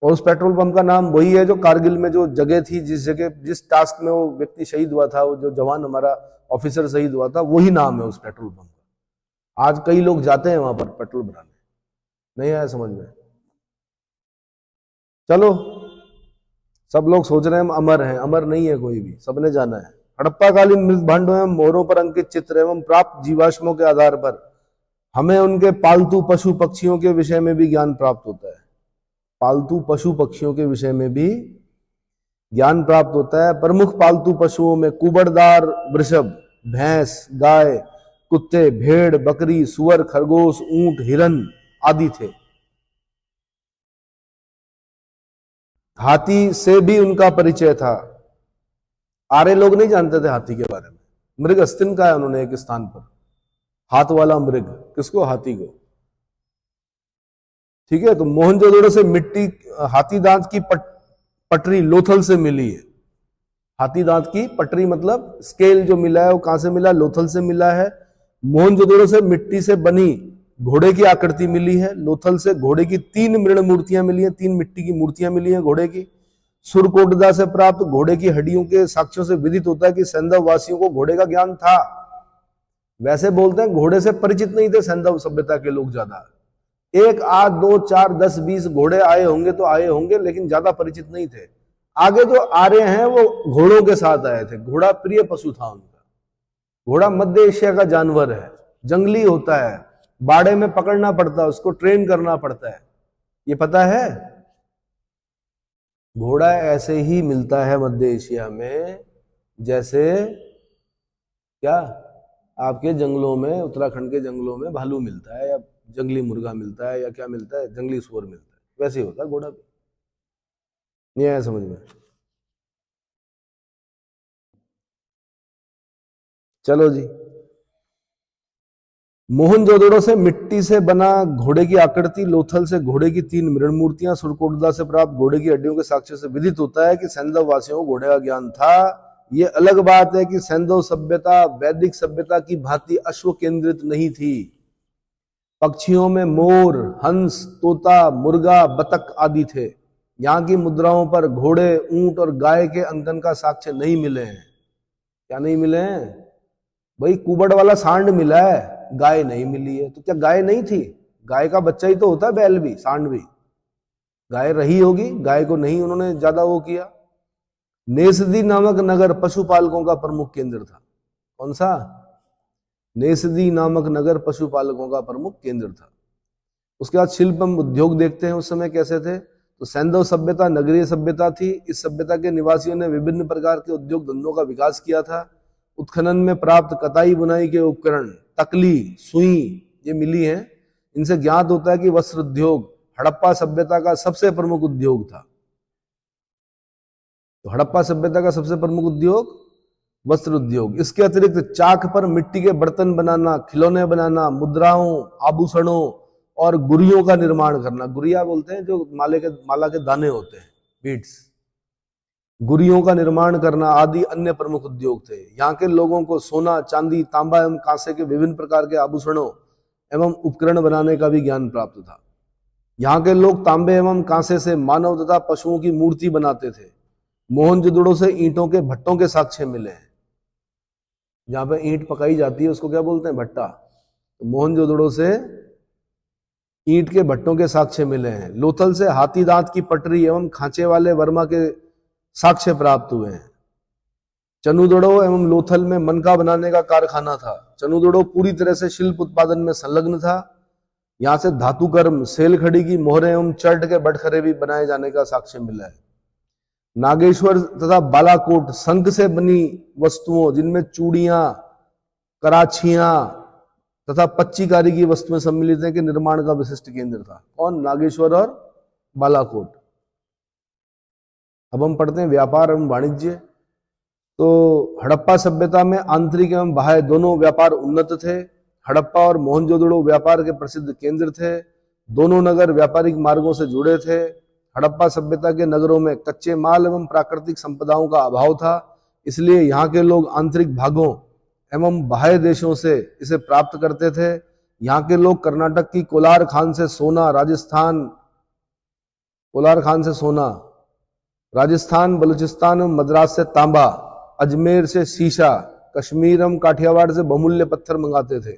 और उस पेट्रोल पंप का नाम वही है जो कारगिल में जो जगह थी, जिस जगह जिस टास्क में वो व्यक्ति शहीद हुआ था, वो जो जवान हमारा ऑफिसर शहीद हुआ था, वही नाम है उस पेट्रोल पंप का। आज कई लोग जाते हैं वहां पर पेट्रोल भराने। नहीं आया समझ में? चलो, सब लोग सोच रहे हैं हम अमर हैं, अमर नहीं है कोई भी, सबने जाना है। हड़प्पाकालीन मृत भांडों एवं मोहरों पर अंकित चित्र एवं प्राप्त जीवाश्मों के आधार पर हमें उनके पालतू पशु पक्षियों के विषय में भी ज्ञान प्राप्त होता है। पालतू पशु पक्षियों के विषय में भी ज्ञान प्राप्त होता है। प्रमुख पालतू पशुओं में कुबड़दार वृषभ, भैंस, गाय, कुत्ते, भेड़, बकरी, सुअर, खरगोश, ऊंट, हिरन आदि थे। हाथी से भी उनका परिचय था। आर्य लोग नहीं जानते थे हाथी के बारे में। मृग अस्तिन का है उन्होंने एक स्थान पर, हाथ वाला मृग। किसको? हाथी को। ठीक है। तो मोहनजोदड़ो से मिट्टी, हाथी दांत की पटरी लोथल से मिली है। हाथी दांत की पटरी मतलब स्केल जो मिला है वो कहां से मिला? लोथल से मिला है। मोहनजोदड़ो से मिट्टी से बनी घोड़े की आकृति मिली है। लोथल से घोड़े की 3 मृण मूर्तियां मिली हैं, 3 मिट्टी की मूर्तियां मिली हैं घोड़े की। सुरकोटदा से प्राप्त घोड़े की हड्डियों के साक्ष्यों से विदित होता है कि सैंधव वासियों को घोड़े का ज्ञान था। वैसे बोलते हैं घोड़े से परिचित नहीं थे सैंधव सभ्यता के लोग ज्यादा। 1, 8, 2, 4, 10, 20 घोड़े आए होंगे तो आए होंगे, लेकिन ज्यादा परिचित नहीं थे। आगे जो आर्य हैं वो घोड़ों के साथ आए थे। घोड़ा प्रिय पशु था उनका। घोड़ा मध्य एशिया का जानवर है, जंगली होता है, बाड़े में पकड़ना पड़ता है, उसको ट्रेन करना पड़ता है। ये पता है? घोड़ा ऐसे ही मिलता है मध्य एशिया में जैसे क्या आपके जंगलों में, उत्तराखंड के जंगलों में भालू मिलता है, या जंगली मुर्गा मिलता है, या क्या मिलता है, जंगली सुअर मिलता है। वैसे ही होता है घोड़ा भी। नहीं आया समझ में? चलो जी। मोहनजोदड़ो से मिट्टी से बना घोड़े की आकृति, लोथल से घोड़े की 3 मृण मूर्तियां, सुरकोटदा से प्राप्त घोड़े की हड्डियों के साक्ष्य से विदित होता है कि सैंधव वासियों को घोड़े का ज्ञान था। ये अलग बात है कि सैंधव सभ्यता वैदिक सभ्यता की भांति अश्व केंद्रित नहीं थी। पक्षियों में मोर, हंस, तोता, मुर्गा, बतख आदि थे। यहाँ की मुद्राओं पर घोड़े, ऊंट और गाय के अंकन का साक्ष्य नहीं मिले हैं। क्या नहीं मिले हैं भाई? कुबड़ वाला सांड मिला है, गाय नहीं मिली है। तो क्या गाय नहीं थी? गाय का बच्चा ही तो होता है बैल भी, सांड भी। गाय रही होगी, गाय को नहीं उन्होंने ज्यादा वो किया। नेसदी नामक नगर पशुपालकों का प्रमुख केंद्र था। कौन सा? नेसदी नामक नगर पशुपालकों का प्रमुख केंद्र था। उसके बाद शिल्प उद्योग देखते हैं उस समय कैसे थे। तो सैंधव सभ्यता नगरीय सभ्यता थी। इस सभ्यता के निवासियों ने विभिन्न प्रकार के उद्योग धंधों का विकास किया था। उत्खनन में प्राप्त कताई बुनाई के उपकरण, तकली, सुई ये मिली हैं। इनसे ज्ञात होता है कि वस्त्र उद्योग हड़प्पा सभ्यता का सबसे प्रमुख उद्योग था। तो हड़प्पा सभ्यता का सबसे प्रमुख उद्योग वस्त्र उद्योग। इसके अतिरिक्त चाक पर मिट्टी के बर्तन बनाना, खिलौने बनाना, मुद्राओं, आभूषणों और गुड़ियों का निर्माण करना। गुड़िया बोलते हैं जो माला के दाने होते हैं, बीड्स। गुड़ियों का निर्माण करना आदि अन्य प्रमुख उद्योग थे। यहाँ के लोगों को सोना, चांदी, तांबा एवं कांसे के विभिन्न प्रकार के आभूषणों एवं उपकरण बनाने का भी ज्ञान प्राप्त था। यहाँ के लोग तांबे एवं कांसे से मानव तथा पशुओं की मूर्ति बनाते थे। मोहनजोदड़ो से ईंटों के भट्टों के साक्ष्य मिले हैं। जहां पे ईंट पकाई जाती है उसको क्या बोलते हैं? भट्टा। तो मोहनजोदड़ो से ईंट के भट्टों के साक्ष्य मिले हैं। लोथल से हाथी दांत की पटरी एवं खांचे वाले वर्मा के साक्ष्य प्राप्त हुए हैं। चनुदड़ो एवं लोथल में मनका बनाने का कारखाना था। चनुदड़ो पूरी तरह से शिल्प उत्पादन में संलग्न था। यहां से धातु कर्म, सेलखड़ी की मोहरें एवं चर्ट के बटखरे भी बनाए जाने का साक्ष्य मिला है। नागेश्वर तथा बालाकोट शंख से बनी वस्तुओं, जिनमें चूड़ियां, कराछियां तथा पच्चीकारी की वस्तुएं सम्मिलित हैं, के निर्माण का विशिष्ट केंद्र था। कौन? नागेश्वर और बालाकोट। अब हम पढ़ते हैं व्यापार एवं वाणिज्य। तो हड़प्पा सभ्यता में आंतरिक एवं बाह्य दोनों व्यापार उन्नत थे। हड़प्पा और मोहनजोदड़ो व्यापार के प्रसिद्ध केंद्र थे। दोनों नगर व्यापारिक मार्गों से जुड़े थे। हड़प्पा सभ्यता के नगरों में कच्चे माल एवं प्राकृतिक संपदाओं का अभाव था, इसलिए यहाँ के लोग आंतरिक भागों एवं बाह्य देशों से इसे प्राप्त करते थे। यहाँ के लोग कर्नाटक की कोलार खान से सोना, राजस्थान, बलूचिस्तान एवं मद्रास से तांबा, अजमेर से शीशा, कश्मीर एवं काठियावाड़ से बहुमूल्य पत्थर मंगाते थे।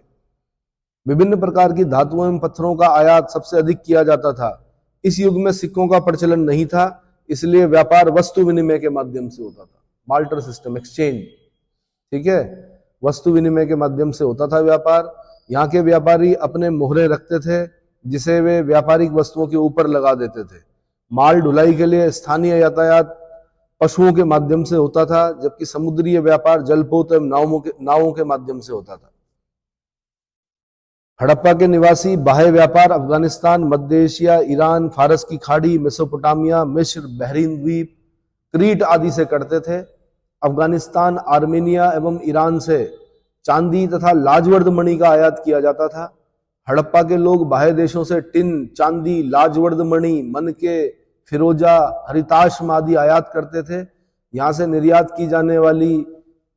विभिन्न प्रकार की धातुओं एवं पत्थरों का आयात सबसे अधिक किया जाता था। इस युग में सिक्कों का प्रचलन नहीं था, इसलिए व्यापार वस्तु विनिमय के माध्यम से होता था। बाल्टर सिस्टम, एक्सचेंज, ठीक है, वस्तु विनिमय के माध्यम से होता था व्यापार। यहाँ के व्यापारी अपने मोहरे रखते थे, जिसे वे व्यापारिक वस्तुओं के ऊपर लगा देते थे। माल ढुलाई के लिए स्थानीय यातायात पशुओं के माध्यम से होता था, जबकि समुद्रीय व्यापार जलपोत एवं नावों के माध्यम से होता था। हड़प्पा के निवासी बाह्य व्यापार अफगानिस्तान, मध्य एशिया, ईरान, फारस की खाड़ी, मेसोपोटामिया, मिस्र, बहरीन द्वीप, क्रीट आदि से करते थे। अफगानिस्तान, आर्मेनिया एवं ईरान से चांदी तथा लाजवर्द मणि का आयात किया जाता था। हड़प्पा के लोग बाह्य देशों से टिन, चांदी, लाजवर्द मणि, मनके, फिरोजा, हरिताश्म आदि आयात करते थे। यहाँ से निर्यात की जाने वाली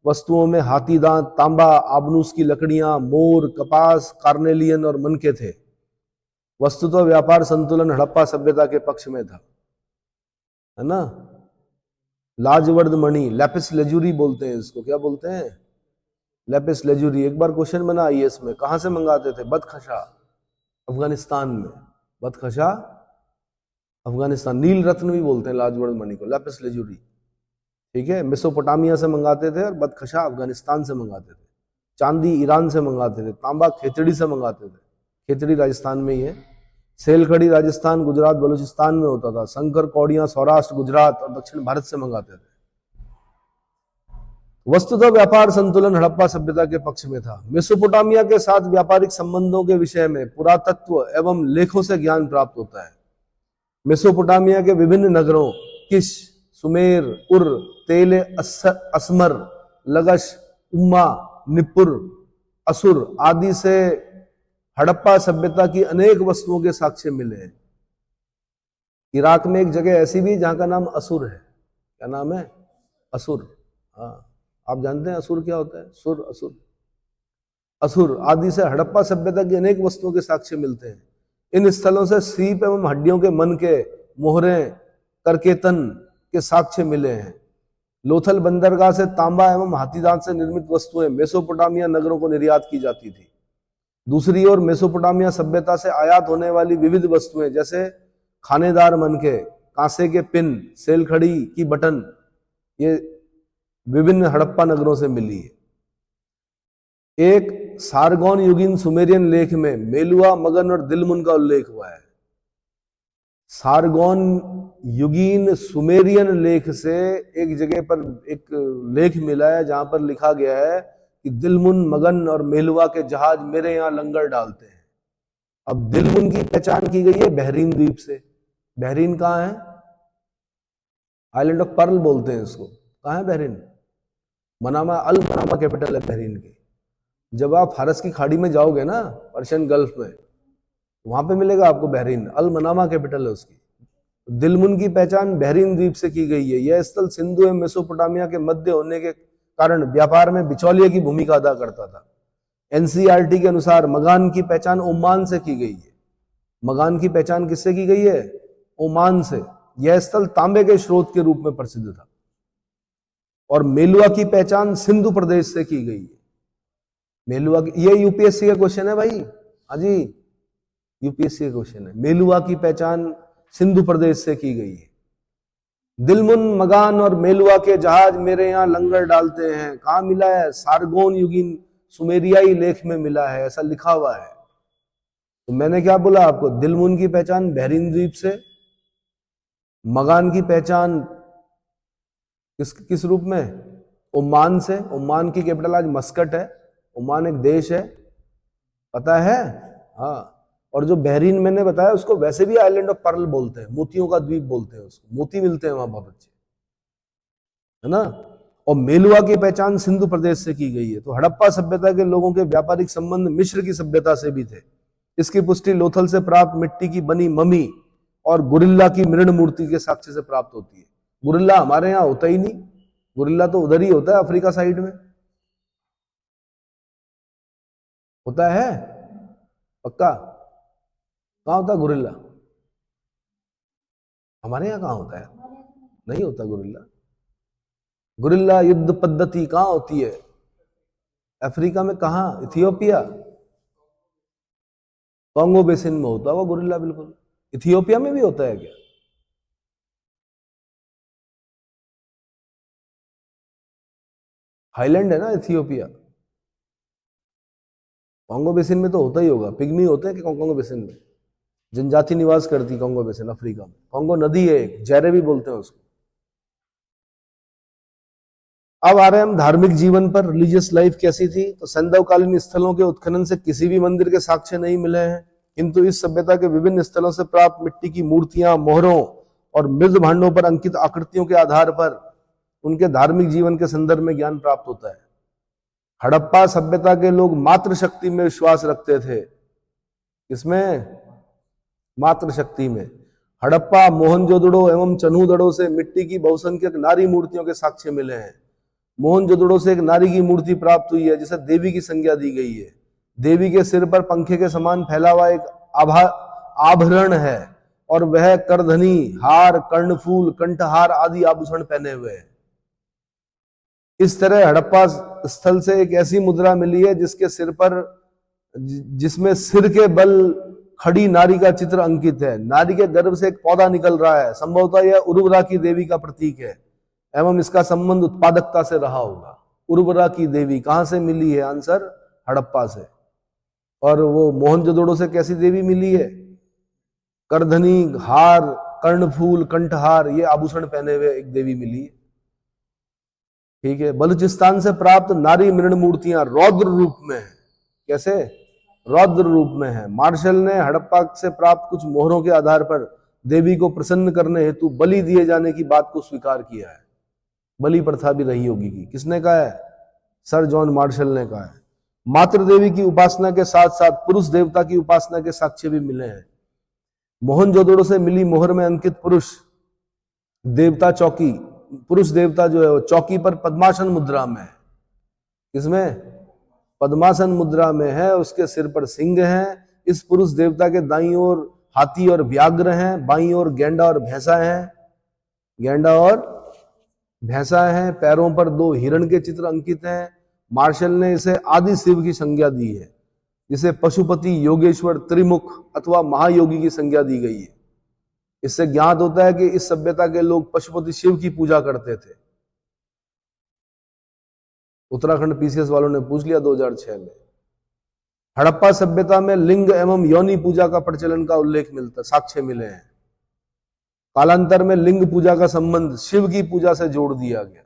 वस्तुओं में हाथी दांत, तांबा, आबनूस की लकड़ियां, मोर, कपास, कार्नेलियन और मनके थे। वस्तुतः व्यापार संतुलन हड़प्पा सभ्यता के पक्ष में था, है ना। लाजवर्द मणि, लैपिस लेजुरी बोलते हैं इसको। क्या बोलते हैं? लैपिस लेजुरी। एक बार क्वेश्चन बना आईएएस में, कहां से मंगाते थे? बदखशा, अफगानिस्तान में। बदखशा, अफगानिस्तान। नील रत्न भी बोलते हैं लाजवर्द मणि को, लैपिस लेजुरी, ठीक है। मेसोपोटामिया से मंगाते थे और बदखशा अफगानिस्तान से मंगाते थे। चांदी ईरान से मंगाते थे। तांबा खेतड़ी से मंगाते थे, खेतड़ी राजस्थान में ही है। सेलखड़ी राजस्थान, गुजरात, बलूचिस्तान में होता था। शंकर कौड़ियां सौराष्ट्र, गुजरात और दक्षिण भारत से मंगाते थे। वस्तुतः व्यापार संतुलन हड़प्पा सभ्यता के पक्ष में था। मेसोपोटामिया के साथ व्यापारिक संबंधों के विषय में पुरातत्व एवं लेखों से ज्ञान प्राप्त होता है। मेसोपोटामिया के विभिन्न नगरों किश, सुमेर, उर, तेले, असमर, लगश, उम्मा, निपुर, असुर आदि से हड़प्पा सभ्यता की अनेक वस्तुओं के साक्ष्य मिले हैं। इराक में एक जगह ऐसी भी जहां का नाम असुर है। क्या नाम है? असुर। हाँ, आप जानते हैं असुर क्या होता है? सुर, असुर। असुर आदि से हड़प्पा सभ्यता की अनेक वस्तुओं के साक्ष्य मिलते हैं। इन स्थलों से सीप एवं हड्डियों के मन के, मोहरें, करकेतन के साक्ष्य मिले हैं। लोथल बंदरगाह से तांबा एवं हाथीदांत से निर्मित वस्तुएं मेसोपोटामिया नगरों को निर्यात की जाती थी। दूसरी ओर मेसोपोटामिया सभ्यता से आयात होने वाली विविध वस्तुएं जैसे खानेदार मनके, कांसे के पिन, सेलखड़ी की बटन, ये विभिन्न हड़प्पा नगरों से मिली है। एक सारगोन युगीन सुमेरियन लेख में मेलुआ, मगन और दिलमुन का उल्लेख हुआ है। सारगोन युगीन सुमेरियन लेख से एक जगह पर एक लेख मिला है जहां पर लिखा गया है कि दिलमुन, मगन और मेलुआ के जहाज मेरे यहां लंगर डालते हैं। अब दिलमुन की पहचान की गई है बहरीन द्वीप से। बहरीन कहां है? आइलैंड ऑफ पर्ल बोलते हैं इसको। कहां है बहरीन? मनामा, अल मनामा कैपिटल है बहरीन की। जब आप फारस की खाड़ी में जाओगे ना, पर्शियन गल्फ में, वहां पे मिलेगा आपको बहरीन, अल मनामा कैपिटल है उसकी। दिलमुन की पहचान बहरीन द्वीप से की गई है। यह स्थल सिंधु एवं मेसोपोटामिया के मध्य होने के कारण व्यापार में बिचौलिए की भूमिका अदा करता था। एनसीईआरटी के अनुसार मगान की पहचान ओमान से की गई है। मगान की पहचान किससे की गई है? ओमान से। यह स्थल तांबे के स्रोत के रूप में प्रसिद्ध था। और मेलुआ की पहचान सिंधु प्रदेश से की गई है। मेलुआ की, ये यूपीएससी का क्वेश्चन है भाई। हाँ जी, यूपीएससी का क्वेश्चन है। मेलुआ की पहचान सिंधु प्रदेश से की गई है। दिलमुन, मगान और मेलुआ के जहाज मेरे यहां लंगर डालते हैं। कहां मिला है? सारगोन युगीन सुमेरियाई लेख में मिला है, ऐसा लिखा हुआ है। तो मैंने क्या बोला आपको? दिलमुन की पहचान बहरीन द्वीप से, मगान की पहचान किस रूप में? ओमान से। ओमान की कैपिटल आज मस्कट है। ओमान एक देश है, पता है? हाँ। और जो बहरीन मैंने बताया उसको वैसे भी आइलैंड ऑफ पर्ल बोलते हैं, मोतियों का द्वीप बोलते हैं उसको। मोती मिलते हैं वहां बहुत अच्छे, है ना। और मेलुआ की पहचान सिंधु प्रदेश से की गई है। तो हड़प्पा सभ्यता के लोगों के व्यापारिक संबंध मिस्र की सभ्यता से भी थे। इसकी पुष्टि लोथल से प्राप्त मिट्टी की बनी ममी और गुरिल्ला की मृण मूर्ति के साक्ष्य से प्राप्त होती है। गुरिल्ला हमारे यहाँ होता ही नहीं, गुरिल्ला तो उधर ही होता है, अफ्रीका साइड में होता है पक्का। कहां होता है गुरिल्ला? हमारे यहाँ कहां होता है? नहीं होता गुरिल्ला। गुरिल्ला युद्ध पद्धति कहां होती है? अफ्रीका में। कहां? इथियोपिया, कांगो बेसिन में होता है गुरिल्ला, बिल्कुल। इथियोपिया में भी होता है क्या? हाईलैंड है ना इथियोपिया। कांगो बेसिन में तो होता ही होगा। पिग्मी होते हैं कि कांगो बेसिन में? जनजाति निवास करती कांगो बेसिन, अफ्रीका में। कांगो नदी है एक, जैरे भी बोलते हैं उसको। अब आ रहे हैं हम धार्मिक जीवन पर। रिलीजियस लाइफ कैसी थी? तो संदैवकालीन स्थलों के उत्खनन से किसी भी मंदिर के साक्ष्य नहीं मिले हैं, किंतु इस सभ्यता के विभिन्न स्थलों से प्राप्त मिट्टी की मूर्तियां, मोहरों और मृद भांडों पर अंकित आकृतियों के आधार पर उनके धार्मिक जीवन के संदर्भ में ज्ञान प्राप्त होता है। हड़प्पा सभ्यता के लोग मातृशक्ति में विश्वास रखते थे। किसमें? मातृशक्ति में। हड़प्पा, मोहनजोदड़ो एवं चन्हूदड़ो से मिट्टी की बहुसंख्यक नारी मूर्तियों के साक्ष्य मिले हैं। मोहनजोदड़ो से एक नारी की मूर्ति प्राप्त हुई है जिसे देवी की संज्ञा दी गई है। देवी के सिर पर पंखे के समान फैला हुआ एक आभरण है और वह करधनी, हार, कर्णफूल, कंठहार आदि आभूषण पहने हुए है। इस तरह हड़प्पा स्थल से एक ऐसी मुद्रा मिली है जिसमें सिर के बल खड़ी नारी का चित्र अंकित है। नारी के गर्भ से एक पौधा निकल रहा है। संभवतः यह उर्वरा की देवी का प्रतीक है एवं इसका संबंध उत्पादकता से रहा होगा। उर्वरा की देवी कहां से मिली है? आंसर हड़प्पा से। और वो मोहनजोदड़ो से कैसी देवी मिली है? करधनी, हार, कर्णफूल, कंठहार, ये आभूषण पहने हुए एक देवी मिली है। ठीक है। बलूचिस्तान से प्राप्त नारी मृण मूर्तियां रौद्र रूप में है। कैसे? रौद्र रूप में है। मार्शल ने हड़प्पा से प्राप्त कुछ मोहरों के आधार पर देवी को प्रसन्न करने हेतु बलि दिए जाने की बात को स्वीकार किया है। बलि प्रथा भी रही होगी कि किसने कहा है? सर जॉन मार्शल ने कहा है। मातृदेवी की उपासना के साथ साथ पुरुष देवता की उपासना के साक्ष्य भी मिले हैं। मोहनजोदड़ो से मिली मोहर में अंकित पुरुष देवता जो है वो चौकी पर पद्मासन मुद्रा में है। किसमें? पद्मासन मुद्रा में है। उसके सिर पर सिंह हैं। इस पुरुष देवता के दाईं ओर हाथी और व्याघ्र हैं, बाईं ओर गेंडा और भैंसा हैं। गेंडा और भैंसा हैं। पैरों पर 2 हिरण के चित्र अंकित हैं। मार्शल ने इसे आदि शिव की संज्ञा दी है, जिसे पशुपति, योगेश्वर, त्रिमुख अथवा महायोगी की संज्ञा दी गई है। इससे ज्ञात होता है कि इस सभ्यता के लोग पशुपति शिव की पूजा करते थे। उत्तराखंड पीसीएस वालों ने पूछ लिया 2006 में। हड़प्पा सभ्यता में लिंग एवं योनि पूजा का प्रचलन का उल्लेख मिलता, साक्ष्य मिले हैं। कालांतर में लिंग पूजा का संबंध शिव की पूजा से जोड़ दिया गया।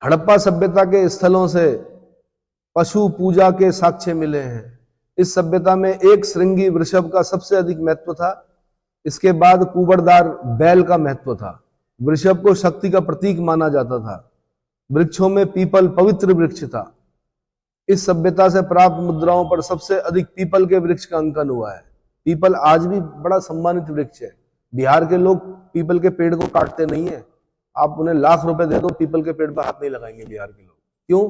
हड़प्पा सभ्यता के स्थलों से पशु पूजा के साक्ष्य मिले हैं। इस सभ्यता में एक श्रृंगी वृषभ का सबसे अधिक महत्व था। इसके बाद कुबड़दार बैल का महत्व था। वृषभ को शक्ति का प्रतीक माना जाता था। वृक्षों में पीपल पवित्र वृक्ष था। इस सभ्यता से प्राप्त मुद्राओं पर सबसे अधिक पीपल के वृक्ष का अंकन हुआ है। पीपल आज भी बड़ा सम्मानित वृक्ष है। बिहार के लोग पीपल के पेड़ को काटते नहीं है। आप उन्हें लाख रुपए दे दो, पीपल के पेड़ पर हाथ नहीं लगाएंगे बिहार के लोग। क्यों?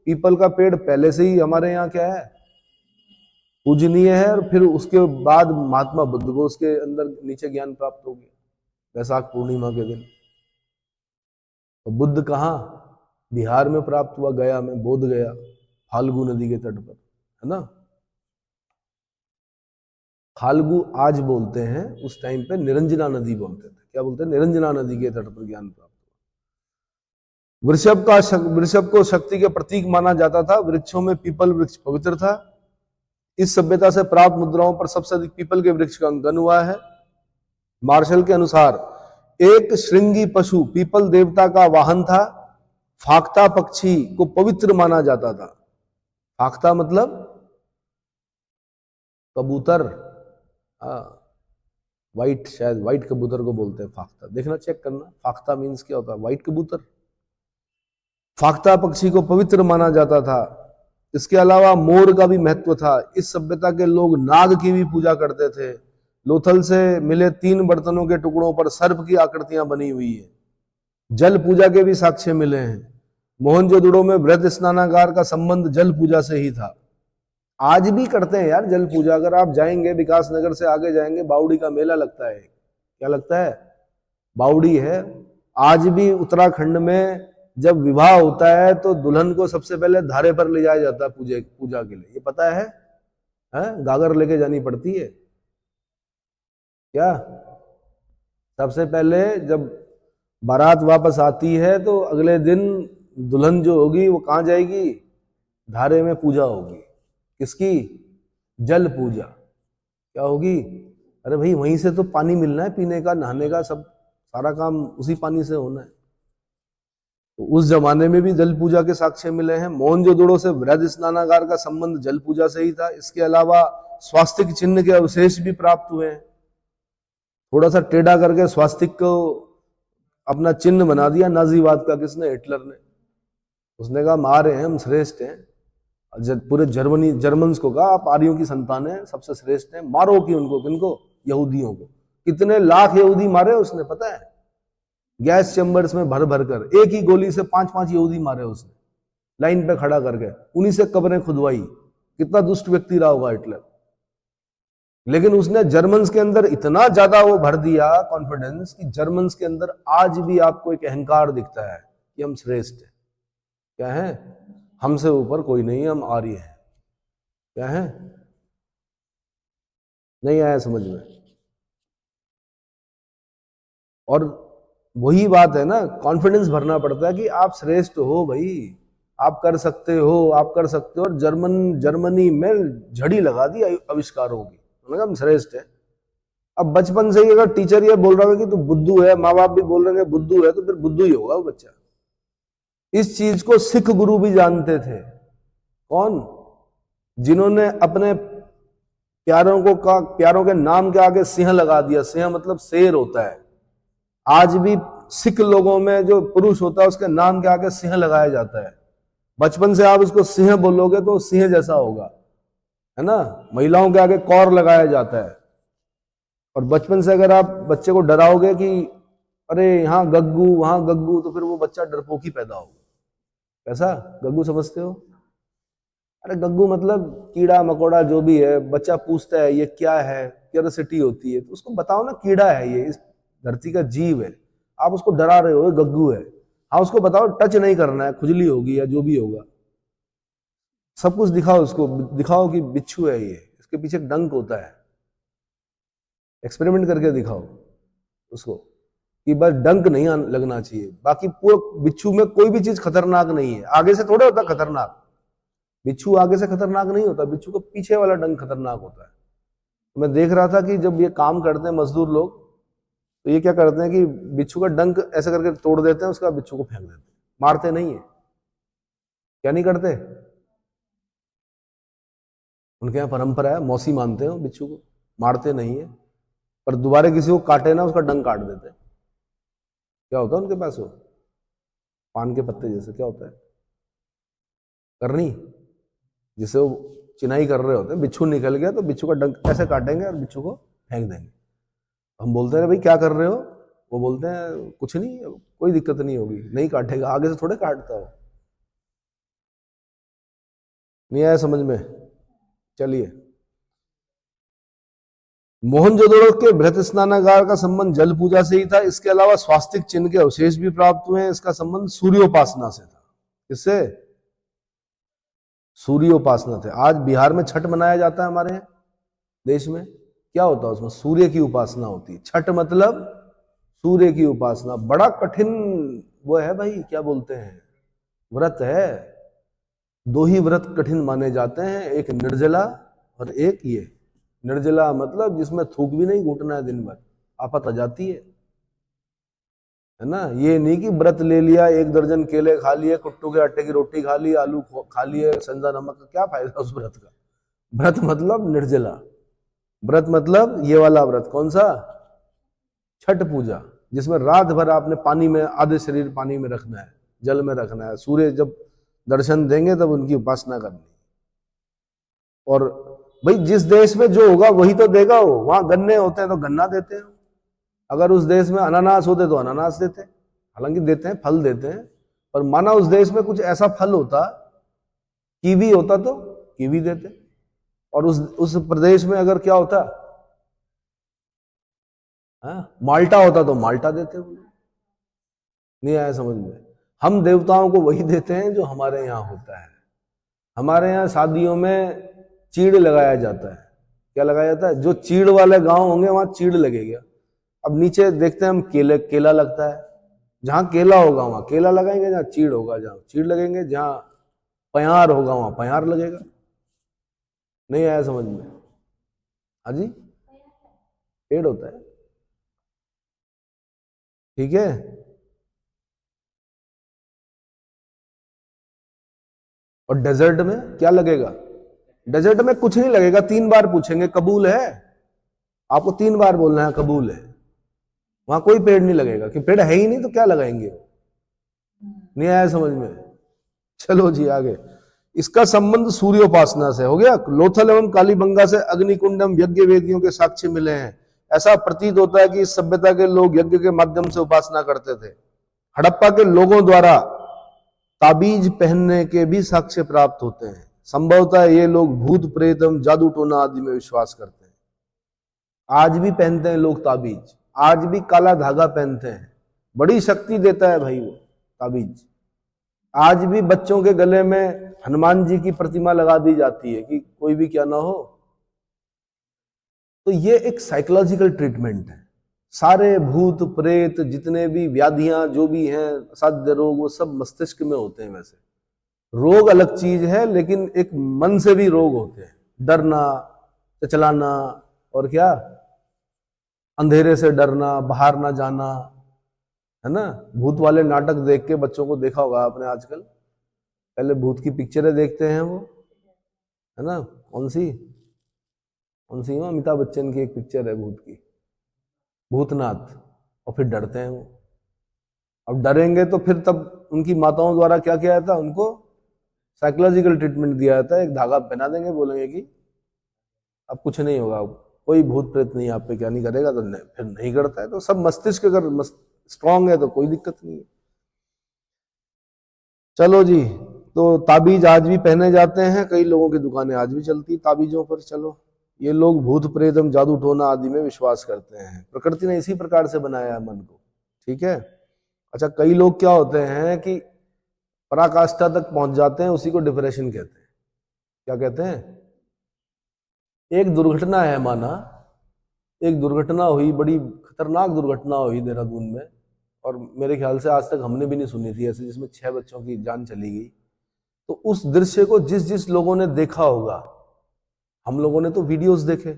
पीपल का पेड़ पहले से ही हमारे यहाँ क्या है, पूजनीय है। और फिर उसके बाद महात्मा बुद्ध को उसके अंदर नीचे ज्ञान प्राप्त हो गया वैशाख पूर्णिमा के दिन। तो बुद्ध कहाँ? बिहार में प्राप्त हुआ, गया में, बोध गया, फाल्गु नदी के तट पर, है ना। फाल्गु आज बोलते हैं, उस टाइम पे निरंजना नदी बोलते थे। क्या बोलते हैं? निरंजना नदी के तट पर ज्ञान प्राप्त हुआ। वृषभ को शक्ति के प्रतीक माना जाता था। वृक्षों में पीपल वृक्ष पवित्र था। इस सभ्यता से प्राप्त मुद्राओं पर सबसे अधिक पीपल के वृक्ष का अंकन हुआ है। मार्शल के अनुसार एक श्रृंगी पशु पीपल देवता का वाहन था। फाख्ता पक्षी को पवित्र माना जाता था। फाख्ता मतलब कबूतर, वाइट, शायद वाइट कबूतर को बोलते हैं फाख्ता। देखना, चेक करना, फाख्ता मीन्स क्या होता है। वाइट कबूतर। फाख्ता पक्षी को पवित्र माना जाता था। इसके अलावा मोर का भी महत्व था। इस सभ्यता के लोग नाग की भी पूजा करते थे। लोथल से मिले 3 बर्तनों के टुकड़ों पर सर्प की आकृतियां बनी हुई है। जल पूजा के भी साक्ष्य मिले हैं। मोहनजोदड़ो में वृहद स्नानागार का संबंध जल पूजा से ही था। आज भी करते हैं यार जल पूजा। अगर आप जाएंगे विकास नगर से आगे जाएंगे, बावड़ी का मेला लगता है। क्या लगता है? बावड़ी है। आज भी उत्तराखंड में जब विवाह होता है तो दुल्हन को सबसे पहले धारे पर ले जाया जाता है पूजा के लिए। ये पता है? गागर लेके जानी पड़ती है क्या? सबसे पहले जब बारात वापस आती है तो अगले दिन दुल्हन जो होगी वो कहाँ जाएगी? धारे में पूजा होगी। किसकी? जल पूजा। क्या होगी? अरे भाई, वहीं से तो पानी मिलना है, पीने का, नहाने का, सब सारा काम उसी पानी से होना है। तो उस जमाने में भी जल पूजा के साक्ष्य मिले हैं। मोहनजोदड़ो से वृहद स्नानागार का संबंध जल पूजा से ही था। इसके अलावा स्वास्तिक चिन्ह के अवशेष भी प्राप्त हुए हैं। थोड़ा सा टेढ़ा करके स्वास्तिक को अपना चिन्ह बना दिया नाजीवाद का। किसने? हिटलर ने। उसने कहा मारे हैं हम, श्रेष्ठ हैं। पूरे जर्मन्स को कहा आप आर्यों की संतान है, सबसे श्रेष्ठ हैं, मारो। कि उनको, किनको? यहूदियों को। कितने लाख यहूदी मारे उसने, पता है? गैस चैम्बर्स में भर भर कर एक ही गोली से 5-5 यहूदी मारे उसने, लाइन पे खड़ा करके। उन्हीं से कब्रें खुदवाई। कितना दुष्ट व्यक्ति रहा होगा हिटलर। लेकिन उसने जर्मन्स के अंदर इतना ज्यादा वो भर दिया कॉन्फिडेंस कि जर्मन्स के अंदर आज भी आपको एक अहंकार दिखता है कि हम श्रेष्ठ हैं। क्या है? हमसे ऊपर कोई नहीं, हम आर्य हैं। क्या है? नहीं आया समझ में? और वही बात है ना, कॉन्फिडेंस भरना पड़ता है कि आप श्रेष्ठ हो भाई, आप कर सकते हो, आप कर सकते हो। और जर्मनी में झड़ी लगा दी आविष्कारों की। उन्होंने कहा हम श्रेष्ठ है। अब बचपन से ही अगर टीचर ये बोल रहा है कि तू बुद्धू है, माँ बाप भी बोल रहे हैं बुद्धू है, तो फिर बुद्धू ही होगा वो बच्चा। इस चीज को सिख गुरु भी जानते थे। कौन? जिन्होंने अपने प्यारों के नाम के आगे सिंह लगा दिया। सिंह मतलब शेर होता है। आज भी सिख लोगों में जो पुरुष होता है उसके नाम के आगे सिंह लगाया जाता है। बचपन से आप उसको सिंह बोलोगे तो सिंह जैसा होगा, है ना। महिलाओं के आगे कौर लगाया जाता है। और बचपन से अगर आप बच्चे को डराओगे कि अरे यहाँ गग्गू वहां गग्गू, तो फिर वो बच्चा डरपोकी पैदा होगा। कैसा? गग्गू समझते हो? अरे गग्गू मतलब कीड़ा मकोड़ा जो भी है। बच्चा पूछता है ये क्या है, क्यूरियोसिटी होती है, तो उसको बताओ ना कीड़ा है, ये इस धरती का जीव है। आप उसको डरा रहे हो गग्गू है। हाँ, उसको बताओ टच नहीं करना है, खुजली होगी या जो भी होगा। सब कुछ दिखाओ उसको, दिखाओ कि बिच्छू है, ये इसके पीछे डंक होता है। एक्सपेरिमेंट करके दिखाओ उसको कि बस डंक नहीं लगना चाहिए। बाकी पूरा बिच्छू में कोई भी चीज खतरनाक नहीं है। आगे से थोड़ा होता खतरनाक, बिच्छू आगे से खतरनाक नहीं होता, बिच्छू को पीछे वाला डंक खतरनाक होता है। तो मैं देख रहा था कि जब ये काम करते हैं मजदूर लोग, तो ये क्या करते हैं कि बिच्छू का डंक ऐसे करके तोड़ देते हैं, उसका बिच्छू को फेंक देते हैं, मारते नहीं है। क्या नहीं करते? उनके यहाँ परंपरा है, मौसी मानते हो बिच्छू को, मारते नहीं है। पर दोबारा किसी को काटे ना, उसका डंक काट देते हैं। क्या होता है उनके पास वो पान के पत्ते जैसे, क्या होता है, करनी, जिसे वो चिनाई कर रहे होते हैं। बिच्छू निकल गया तो बिच्छू का डंक ऐसे काटेंगे और बिच्छू को फेंक देंगे। हम बोलते हैं भाई क्या कर रहे हो, वो बोलते हैं कुछ नहीं, कोई दिक्कत नहीं होगी, नहीं काटेगा, आगे से थोड़े काटता हो। नहीं आया समझ में? चलिए, मोहनजोदड़ो के बृहत स्नानागार का संबंध जल पूजा से ही था। इसके अलावा स्वास्तिक चिन्ह के अवशेष भी प्राप्त हुए हैं। इसका संबंध सूर्योपासना से था। किससे? सूर्योपासना थे। आज बिहार में छठ मनाया जाता है हमारे देश में, क्या होता है उसमें? सूर्य की उपासना होती है। छठ मतलब सूर्य की उपासना। बड़ा कठिन वो है भाई, क्या बोलते हैं, व्रत है। दो ही व्रत कठिन माने जाते हैं, एक निर्जला और एक ये। निर्जला मतलब जिसमें थूक भी नहीं घूटना है दिन भर, आफत आ जाती है ना। ये नहीं कि व्रत ले लिया, 1 दर्जन केले खा लिए, कुट्टू के आटे की रोटी खा ली, आलू खा लिए, संजा नमक का क्या फायदा उस व्रत का? व्रत मतलब निर्जला, व्रत मतलब ये वाला व्रत। कौन सा? छठ पूजा, जिसमें रात भर आपने पानी में, आधे शरीर पानी में रखना है, जल में रखना है। सूर्य जब दर्शन देंगे तब उनकी उपासना करनी। और भाई जिस देश में जो होगा वही तो देगा। वो वहां गन्ने होते हैं तो गन्ना देते हैं, अगर उस देश में अनानास होते तो अनानास देते हैं। हालांकि देते हैं, फल देते हैं, पर माना उस देश में कुछ ऐसा फल होता, कीवी होता तो कीवी देते, और उस प्रदेश में अगर क्या होता, माल्टा होता तो माल्टा देते। नहीं आया समझ में? हम देवताओं को वही देते हैं जो हमारे यहाँ होता है। हमारे यहाँ शादियों में चीड़ लगाया जाता है। क्या लगाया जाता है? जो चीड़ वाले गांव होंगे वहां चीड़ लगेगा। अब नीचे देखते हैं हम, केला लगता है। जहां केला होगा वहां केला लगाएंगे, जहां चीड़ होगा जहां चीड़ लगेंगे, जहां प्यार होगा वहां प्यार लगेगा। नहीं आया समझ में? हाँ जी, पेड़ होता है, ठीक है। और डेजर्ट में क्या लगेगा? डेजर्ट में कुछ नहीं लगेगा। 3 बार पूछेंगे कबूल है, आपको 3 बार बोलना है कबूल है। वहां कोई पेड़ नहीं लगेगा, कि पेड़ है ही नहीं तो क्या लगाएंगे। नहीं आया समझ में? चलो जी आगे। इसका संबंध सूर्योपासना से हो गया। लोथल एवं कालीबंगा से अग्निकुंड एवं यज्ञ वेदियों के साक्ष्य मिले हैं। ऐसा प्रतीत होता है कि इस सभ्यता के लोग यज्ञ के माध्यम से उपासना करते थे। हड़प्पा के लोगों द्वारा ताबीज पहनने के भी साक्ष्य प्राप्त होते हैं। संभवतः ये लोग भूत प्रेत एवं जादू टोना आदि में विश्वास करते हैं। आज भी पहनते हैं लोग ताबीज, आज भी काला धागा पहनते हैं। बड़ी शक्ति देता है भाई वो ताबीज। आज भी बच्चों के गले में हनुमान जी की प्रतिमा लगा दी जाती है कि कोई भी क्या ना हो। तो ये एक साइकोलॉजिकल ट्रीटमेंट है। सारे भूत प्रेत जितने भी व्याधियां जो भी हैं, असाध्य रोग, वो सब मस्तिष्क में होते हैं। वैसे रोग अलग चीज है, लेकिन एक मन से भी रोग होते हैं। डरना, चचलाना, और क्या, अंधेरे से डरना, बाहर ना जाना, है ना। भूत वाले नाटक देख के बच्चों को देखा होगा आपने आजकल। पहले भूत की पिक्चरें देखते हैं वो, है ना। कौन सी हो? अमिताभ बच्चन की एक पिक्चर है भूत की, भूतनाथ। और फिर डरते हैं वो। अब डरेंगे तो फिर तब उनकी माताओं द्वारा क्या किया जाता है? उनको साइकोलॉजिकल ट्रीटमेंट दिया जाता है। एक धागा पहना देंगे, बोलेंगे कि अब कुछ नहीं होगा, कोई भूत प्रेत नहीं आप पे क्या नहीं करेगा, तो फिर नहीं करता है। तो सब मस्तिष्क अगर स्ट्रांग है तो कोई दिक्कत नहीं है। चलो जी, तो ताबीज आज भी पहने जाते हैं। कई लोगों की दुकानें आज भी चलती ताबीजों पर। चलो, ये लोग भूत प्रेत एवं जादू टोना आदि में विश्वास करते हैं। प्रकृति ने इसी प्रकार से बनाया है मन को, ठीक है। अच्छा, कई लोग क्या होते हैं कि पराकाष्ठा तक पहुंच जाते हैं, उसी को डिप्रेशन कहते हैं। क्या कहते हैं? एक दुर्घटना है, माना एक दुर्घटना हुई, बड़ी खतरनाक दुर्घटना हुई देहरादून में, और मेरे ख्याल से आज तक हमने भी नहीं सुनी थी ऐसे, जिसमें 6 बच्चों की जान चली गई। तो उस दृश्य को जिस जिस लोगों ने देखा होगा, हम लोगों ने तो वीडियोस देखे,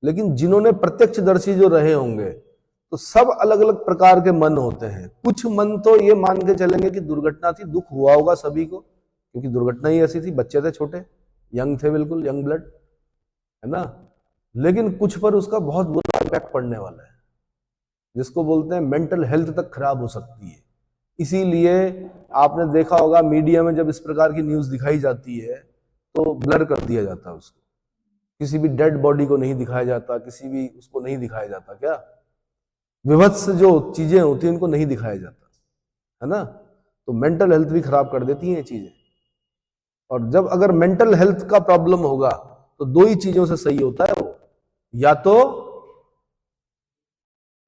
लेकिन जिन्होंने प्रत्यक्षदर्शी जो रहे होंगे, तो सब अलग अलग प्रकार के मन होते हैं। कुछ मन तो ये मान के चलेंगे कि दुर्घटना थी, दुख हुआ होगा सभी को, क्योंकि दुर्घटना ही ऐसी थी, बच्चे थे छोटे, यंग थे, बिल्कुल यंग ब्लड, है ना। लेकिन कुछ पर उसका बहुत बुरा इम्पैक्ट पड़ने वाला है। जिसको बोलते हैं मेंटल हेल्थ तक खराब हो सकती है। इसीलिए आपने देखा होगा मीडिया में जब इस प्रकार की न्यूज दिखाई जाती है तो ब्लर कर दिया जाता है उसको, किसी भी डेड बॉडी को नहीं दिखाया जाता, किसी भी उसको नहीं दिखाया जाता, क्या विभत्स जो चीजें होती हैं उनको नहीं दिखाया जाता, है ना। तो मेंटल हेल्थ भी खराब कर देती हैं ये चीजें। और जब अगर मेंटल हेल्थ का प्रॉब्लम होगा तो दो ही चीजों से सही होता है वो, या तो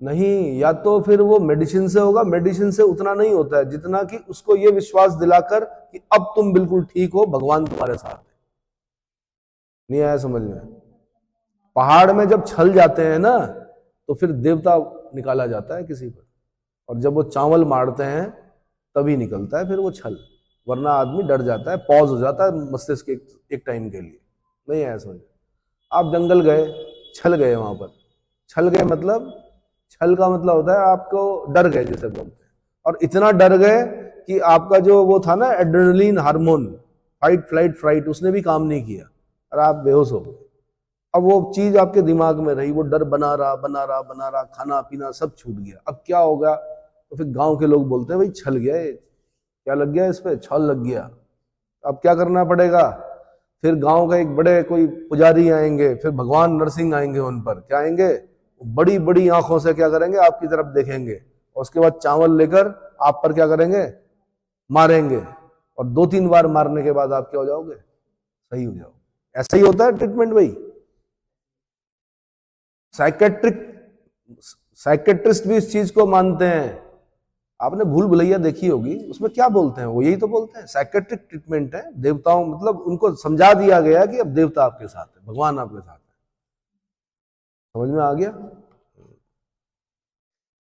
नहीं, या तो फिर वो मेडिसिन से होगा। मेडिसिन से उतना नहीं होता है जितना कि उसको ये विश्वास दिलाकर कि अब तुम बिल्कुल ठीक हो, भगवान तुम्हारे साथ है। नहीं आया समझ में? पहाड़ में जब छल जाते हैं ना तो फिर देवता निकाला जाता है किसी पर, और जब वो चावल मारते हैं तभी निकलता है फिर वो छल, वरना आदमी डर जाता है, पॉज हो जाता है मस्तिष्क एक टाइम के लिए। नहीं आया समझ? आप जंगल गए, छल गए, वहां पर छल गए, मतलब छल का मतलब होता है आपको डर गए जैसे बोलते हैं, और इतना डर गए कि आपका जो वो था ना adrenaline hormone, fight flight fright, उसने भी काम नहीं किया और आप बेहोश हो गए। अब वो चीज आपके दिमाग में रही, वो डर बना रहा, खाना पीना सब छूट गया। अब क्या होगा? तो फिर गांव के लोग बोलते हैं भाई छल गया, ये क्या लग गया, इस पे छल लग गया। अब क्या करना पड़ेगा? फिर गांव का एक बड़े कोई पुजारी आएंगे, फिर भगवान नरसिंह आएंगे, उन पर क्या आएंगे, बड़ी बड़ी आंखों से क्या करेंगे, आपकी तरफ देखेंगे, और उसके बाद चावल लेकर आप पर क्या करेंगे, मारेंगे, और 2-3 बार मारने के बाद आप क्या हो जाओगे, सही हो जाओगे। ऐसा ही होता है ट्रीटमेंट भाई। साइकेट्रिस्ट भी इस चीज को मानते हैं। आपने भूल भुलैया देखी होगी, उसमें क्या बोलते हैं, वो यही तो बोलते हैं साइकेट्रिक ट्रीटमेंट है। देवताओं, मतलब उनको समझा दिया गया कि अब देवता आपके साथ है, भगवान आपके साथ है। समझ में आ गया?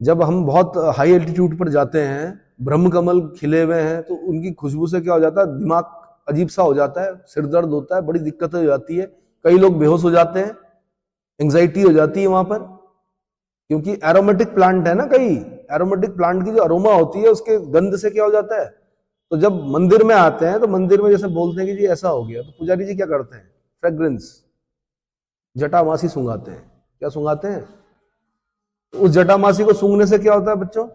जब हम बहुत हाई एल्टीट्यूड पर जाते हैं, ब्रह्म कमल खिले हुए हैं, तो उनकी खुशबू से क्या हो जाता है, दिमाग अजीब सा हो जाता है, सिर दर्द होता है, बड़ी दिक्कतें हो जाती है, कई लोग बेहोश हो जाते हैं, एंग्जाइटी हो जाती है वहां पर, क्योंकि एरोमेटिक प्लांट है ना, कई एरोमेटिक प्लांट की जो अरोमा होती है उसके गंध से क्या हो जाता है। तो जब मंदिर में आते हैं तो मंदिर में जैसे बोलते हैं कि जी ऐसा हो गया, तो पुजारी जी क्या करते हैं, फ्रेग्रेंस, जटामासी सूंघाते हैं। क्या सूंघाते हैं? उस जटामासी को सूंघने से क्या होता है बच्चों?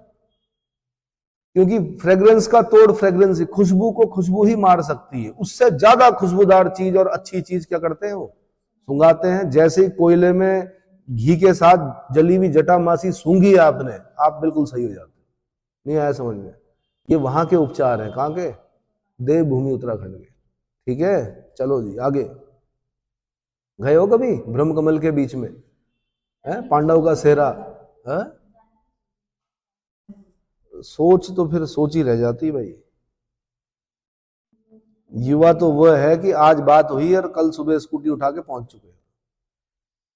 क्योंकि फ्रेग्रेंस का तोड़ फ्रेग्रेंस ही, खुशबू को खुशबू ही मार सकती है, उससे ज्यादा खुशबूदार चीज और अच्छी चीज क्या करते हैं, वो सूंघाते हैं। जैसे ही कोयले में घी के साथ जली हुई जटामासी सूंघी है आपने, आप बिल्कुल सही हो जाते। नहीं आया समझ में? ये वहां के उपचार हैं, कहां के, देवभूमि उत्तराखंड के। ठीक है, चलो जी आगे। गए हो कभी ब्रह्म कमल के बीच में, है पांडव का सेहरा है? सोच तो फिर सोच ही रह जाती भाई। युवा तो वह है कि आज बात हुई और कल सुबह स्कूटी उठा के पहुंच चुके,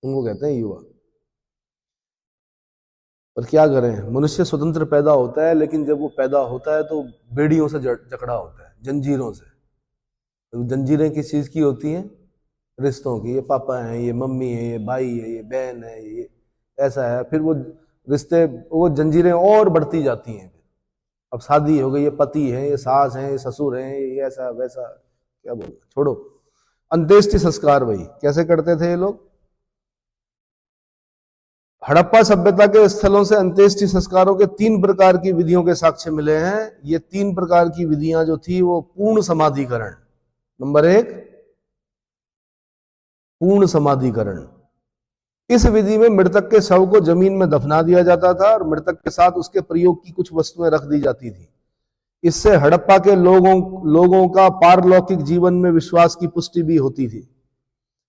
उनको कहते हैं युवा। पर क्या करें, मनुष्य स्वतंत्र पैदा होता है, लेकिन जब वो पैदा होता है तो बेड़ियों से जकड़ा होता है, जंजीरों से। तो जंजीरें किस चीज की होती हैं? रिश्तों की। ये पापा है, ये मम्मी है, ये भाई है, ये बहन है, ये ऐसा है। फिर वो रिश्ते, वो जंजीरें और बढ़ती जाती हैं। अब शादी हो गई, ये पति है, ये सास है, ये ससुर है, ये ऐसा वैसा, क्या बोल, छोड़ो। अंत्येष्टि संस्कार भाई कैसे करते थे ये लोग? हड़प्पा सभ्यता के स्थलों से अंत्येष्टि संस्कारों के 3 प्रकार की विधियों के साक्ष्य मिले हैं। ये 3 प्रकार की विधियां जो थी वो पूर्ण समाधिकरण, नंबर 1 पूर्ण समाधिकरण। इस विधि में मृतक के शव को जमीन में दफना दिया जाता था और मृतक के साथ उसके प्रयोग की कुछ वस्तुएं रख दी जाती थी। इससे हड़प्पा के लोगों का पारलौकिक जीवन में विश्वास की पुष्टि भी होती थी।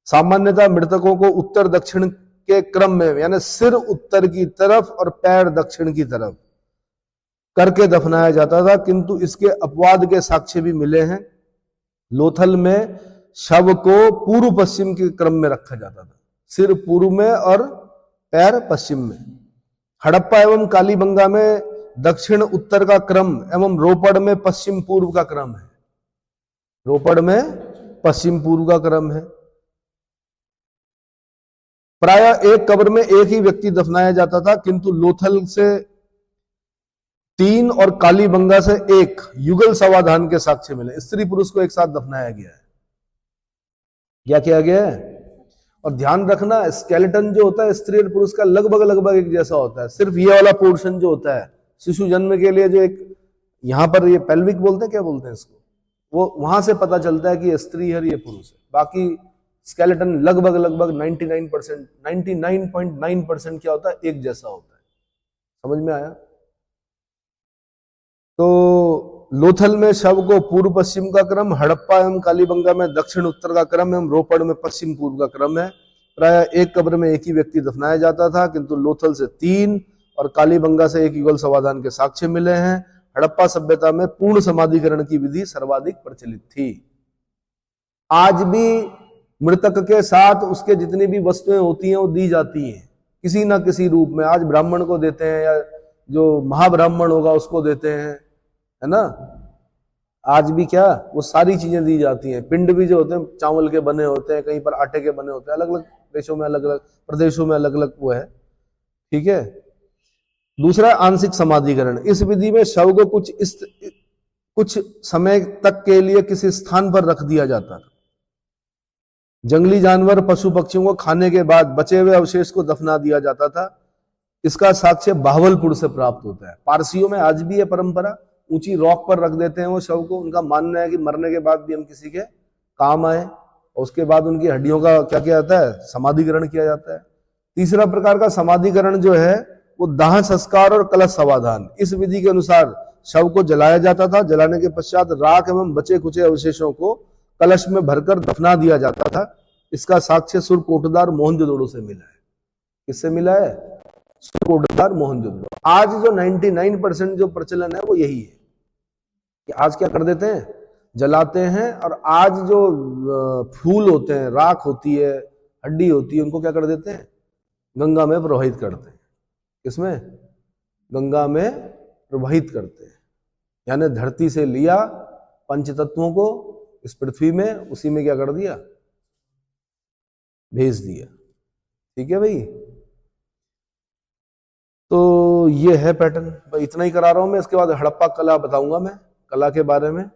सामान्यतः मृतकों को उत्तर दक्षिण के क्रम में, यानी सिर उत्तर की तरफ और पैर दक्षिण की तरफ करके दफनाया जाता था, किंतु इसके अपवाद के साक्ष्य भी मिले हैं। लोथल में शव को पूर्व पश्चिम के क्रम में रखा जाता था, सिर पूर्व में और पैर पश्चिम में। हड़प्पा एवं कालीबंगा में दक्षिण उत्तर का क्रम एवं रोपड़ में पश्चिम पूर्व का क्रम है। रोपड़ में पश्चिम पूर्व का क्रम है। प्रायः एक कब्र में एक ही व्यक्ति दफनाया जाता था, किंतु लोथल से 3 और कालीबंगा से 1 युगल समाधान के साक्ष्य मिले। स्त्री पुरुष को एक साथ दफनाया गया है। क्या किया गया है? और ध्यान रखना, स्केलेटन जो होता है स्त्री और पुरुष का लगभग लगभग एक जैसा होता है। सिर्फ ये वाला पोर्शन जो होता है शिशु जन्म के लिए, जो एक यहाँ पर ये पेल्विक बोलते हैं, क्या बोलते हैं इसको, वो वहां से पता चलता है कि ये स्त्री है और ये पुरुष है। बाकी स्केलेटन लगभग लगभग 99.9% क्या होता है, एक जैसा होता है। समझ में आया? तो लोथल में शव को पूर्व पश्चिम का क्रम, हड़प्पा एवं कालीबंगा में दक्षिण उत्तर का क्रम एवं रोपड़ में पश्चिम पूर्व का क्रम है। प्राय एक कब्र में एक ही व्यक्ति दफनाया जाता था, किंतु लोथल से 3 और कालीबंगा से एक युगल समाधान के साक्ष्य मिले हैं। हड़प्पा सभ्यता में पूर्ण समाधिकरण की विधि सर्वाधिक प्रचलित थी। आज भी मृतक के साथ उसके जितनी भी वस्तुएं होती हैं वो दी जाती हैं किसी ना किसी रूप में। आज ब्राह्मण को देते हैं, या जो महाब्राह्मण होगा उसको देते हैं, है ना। आज भी क्या वो सारी चीजें दी जाती हैं। पिंड भी जो होते हैं चावल के बने होते हैं, कहीं पर आटे के बने होते हैं, अलग अलग देशों में अलग अलग, प्रदेशों में अलग अलग वो है, ठीक है। दूसरा आंशिक समाधिकरण। इस विधि में शव को कुछ समय तक के लिए किसी स्थान पर रख दिया जाता था। जंगली जानवर पशु पक्षियों को खाने के बाद बचे हुए अवशेष को दफना दिया जाता था। इसका साक्ष्य बहावलपुर से प्राप्त होता है। पारसियों में आज भी यह परंपरा, ऊंची रॉक पर रख देते हैं वो शव को। उनका मानना है कि मरने के बाद भी हम किसी के काम आए, और उसके बाद उनकी हड्डियों का क्या किया जाता है, समाधिकरण किया जाता है। तीसरा प्रकार का समाधिकरण जो है वो दाह संस्कार और कलश समाधान। इस विधि के अनुसार शव को जलाया जाता था। जलाने के पश्चात राख एवं बचे कुचे अवशेषों को कलश में भरकर दफना दिया जाता था। इसका साक्ष्य सुरकोटदार मोहनजोदड़ो से मिला है। किससे मिला है? सुरकोटदार मोहनजोदड़ो। आज जो 99% जो प्रचलन है वो यही है कि आज क्या कर देते हैं, जलाते हैं, और आज जो फूल होते हैं, राख होती है, हड्डी होती है, उनको क्या कर देते हैं, गंगा में प्रवाहित करते हैं। किसमें? गंगा में प्रवाहित करते हैं। यानी धरती से लिया पंचतत्वों को इस पृथ्वी में, उसी में क्या कर दिया, भेज दिया। ठीक है भाई। तो ये है पैटर्न। इतना ही करा रहा हूं मैं। इसके बाद हड़प्पा कला बताऊंगा मैं, कला के बारे में।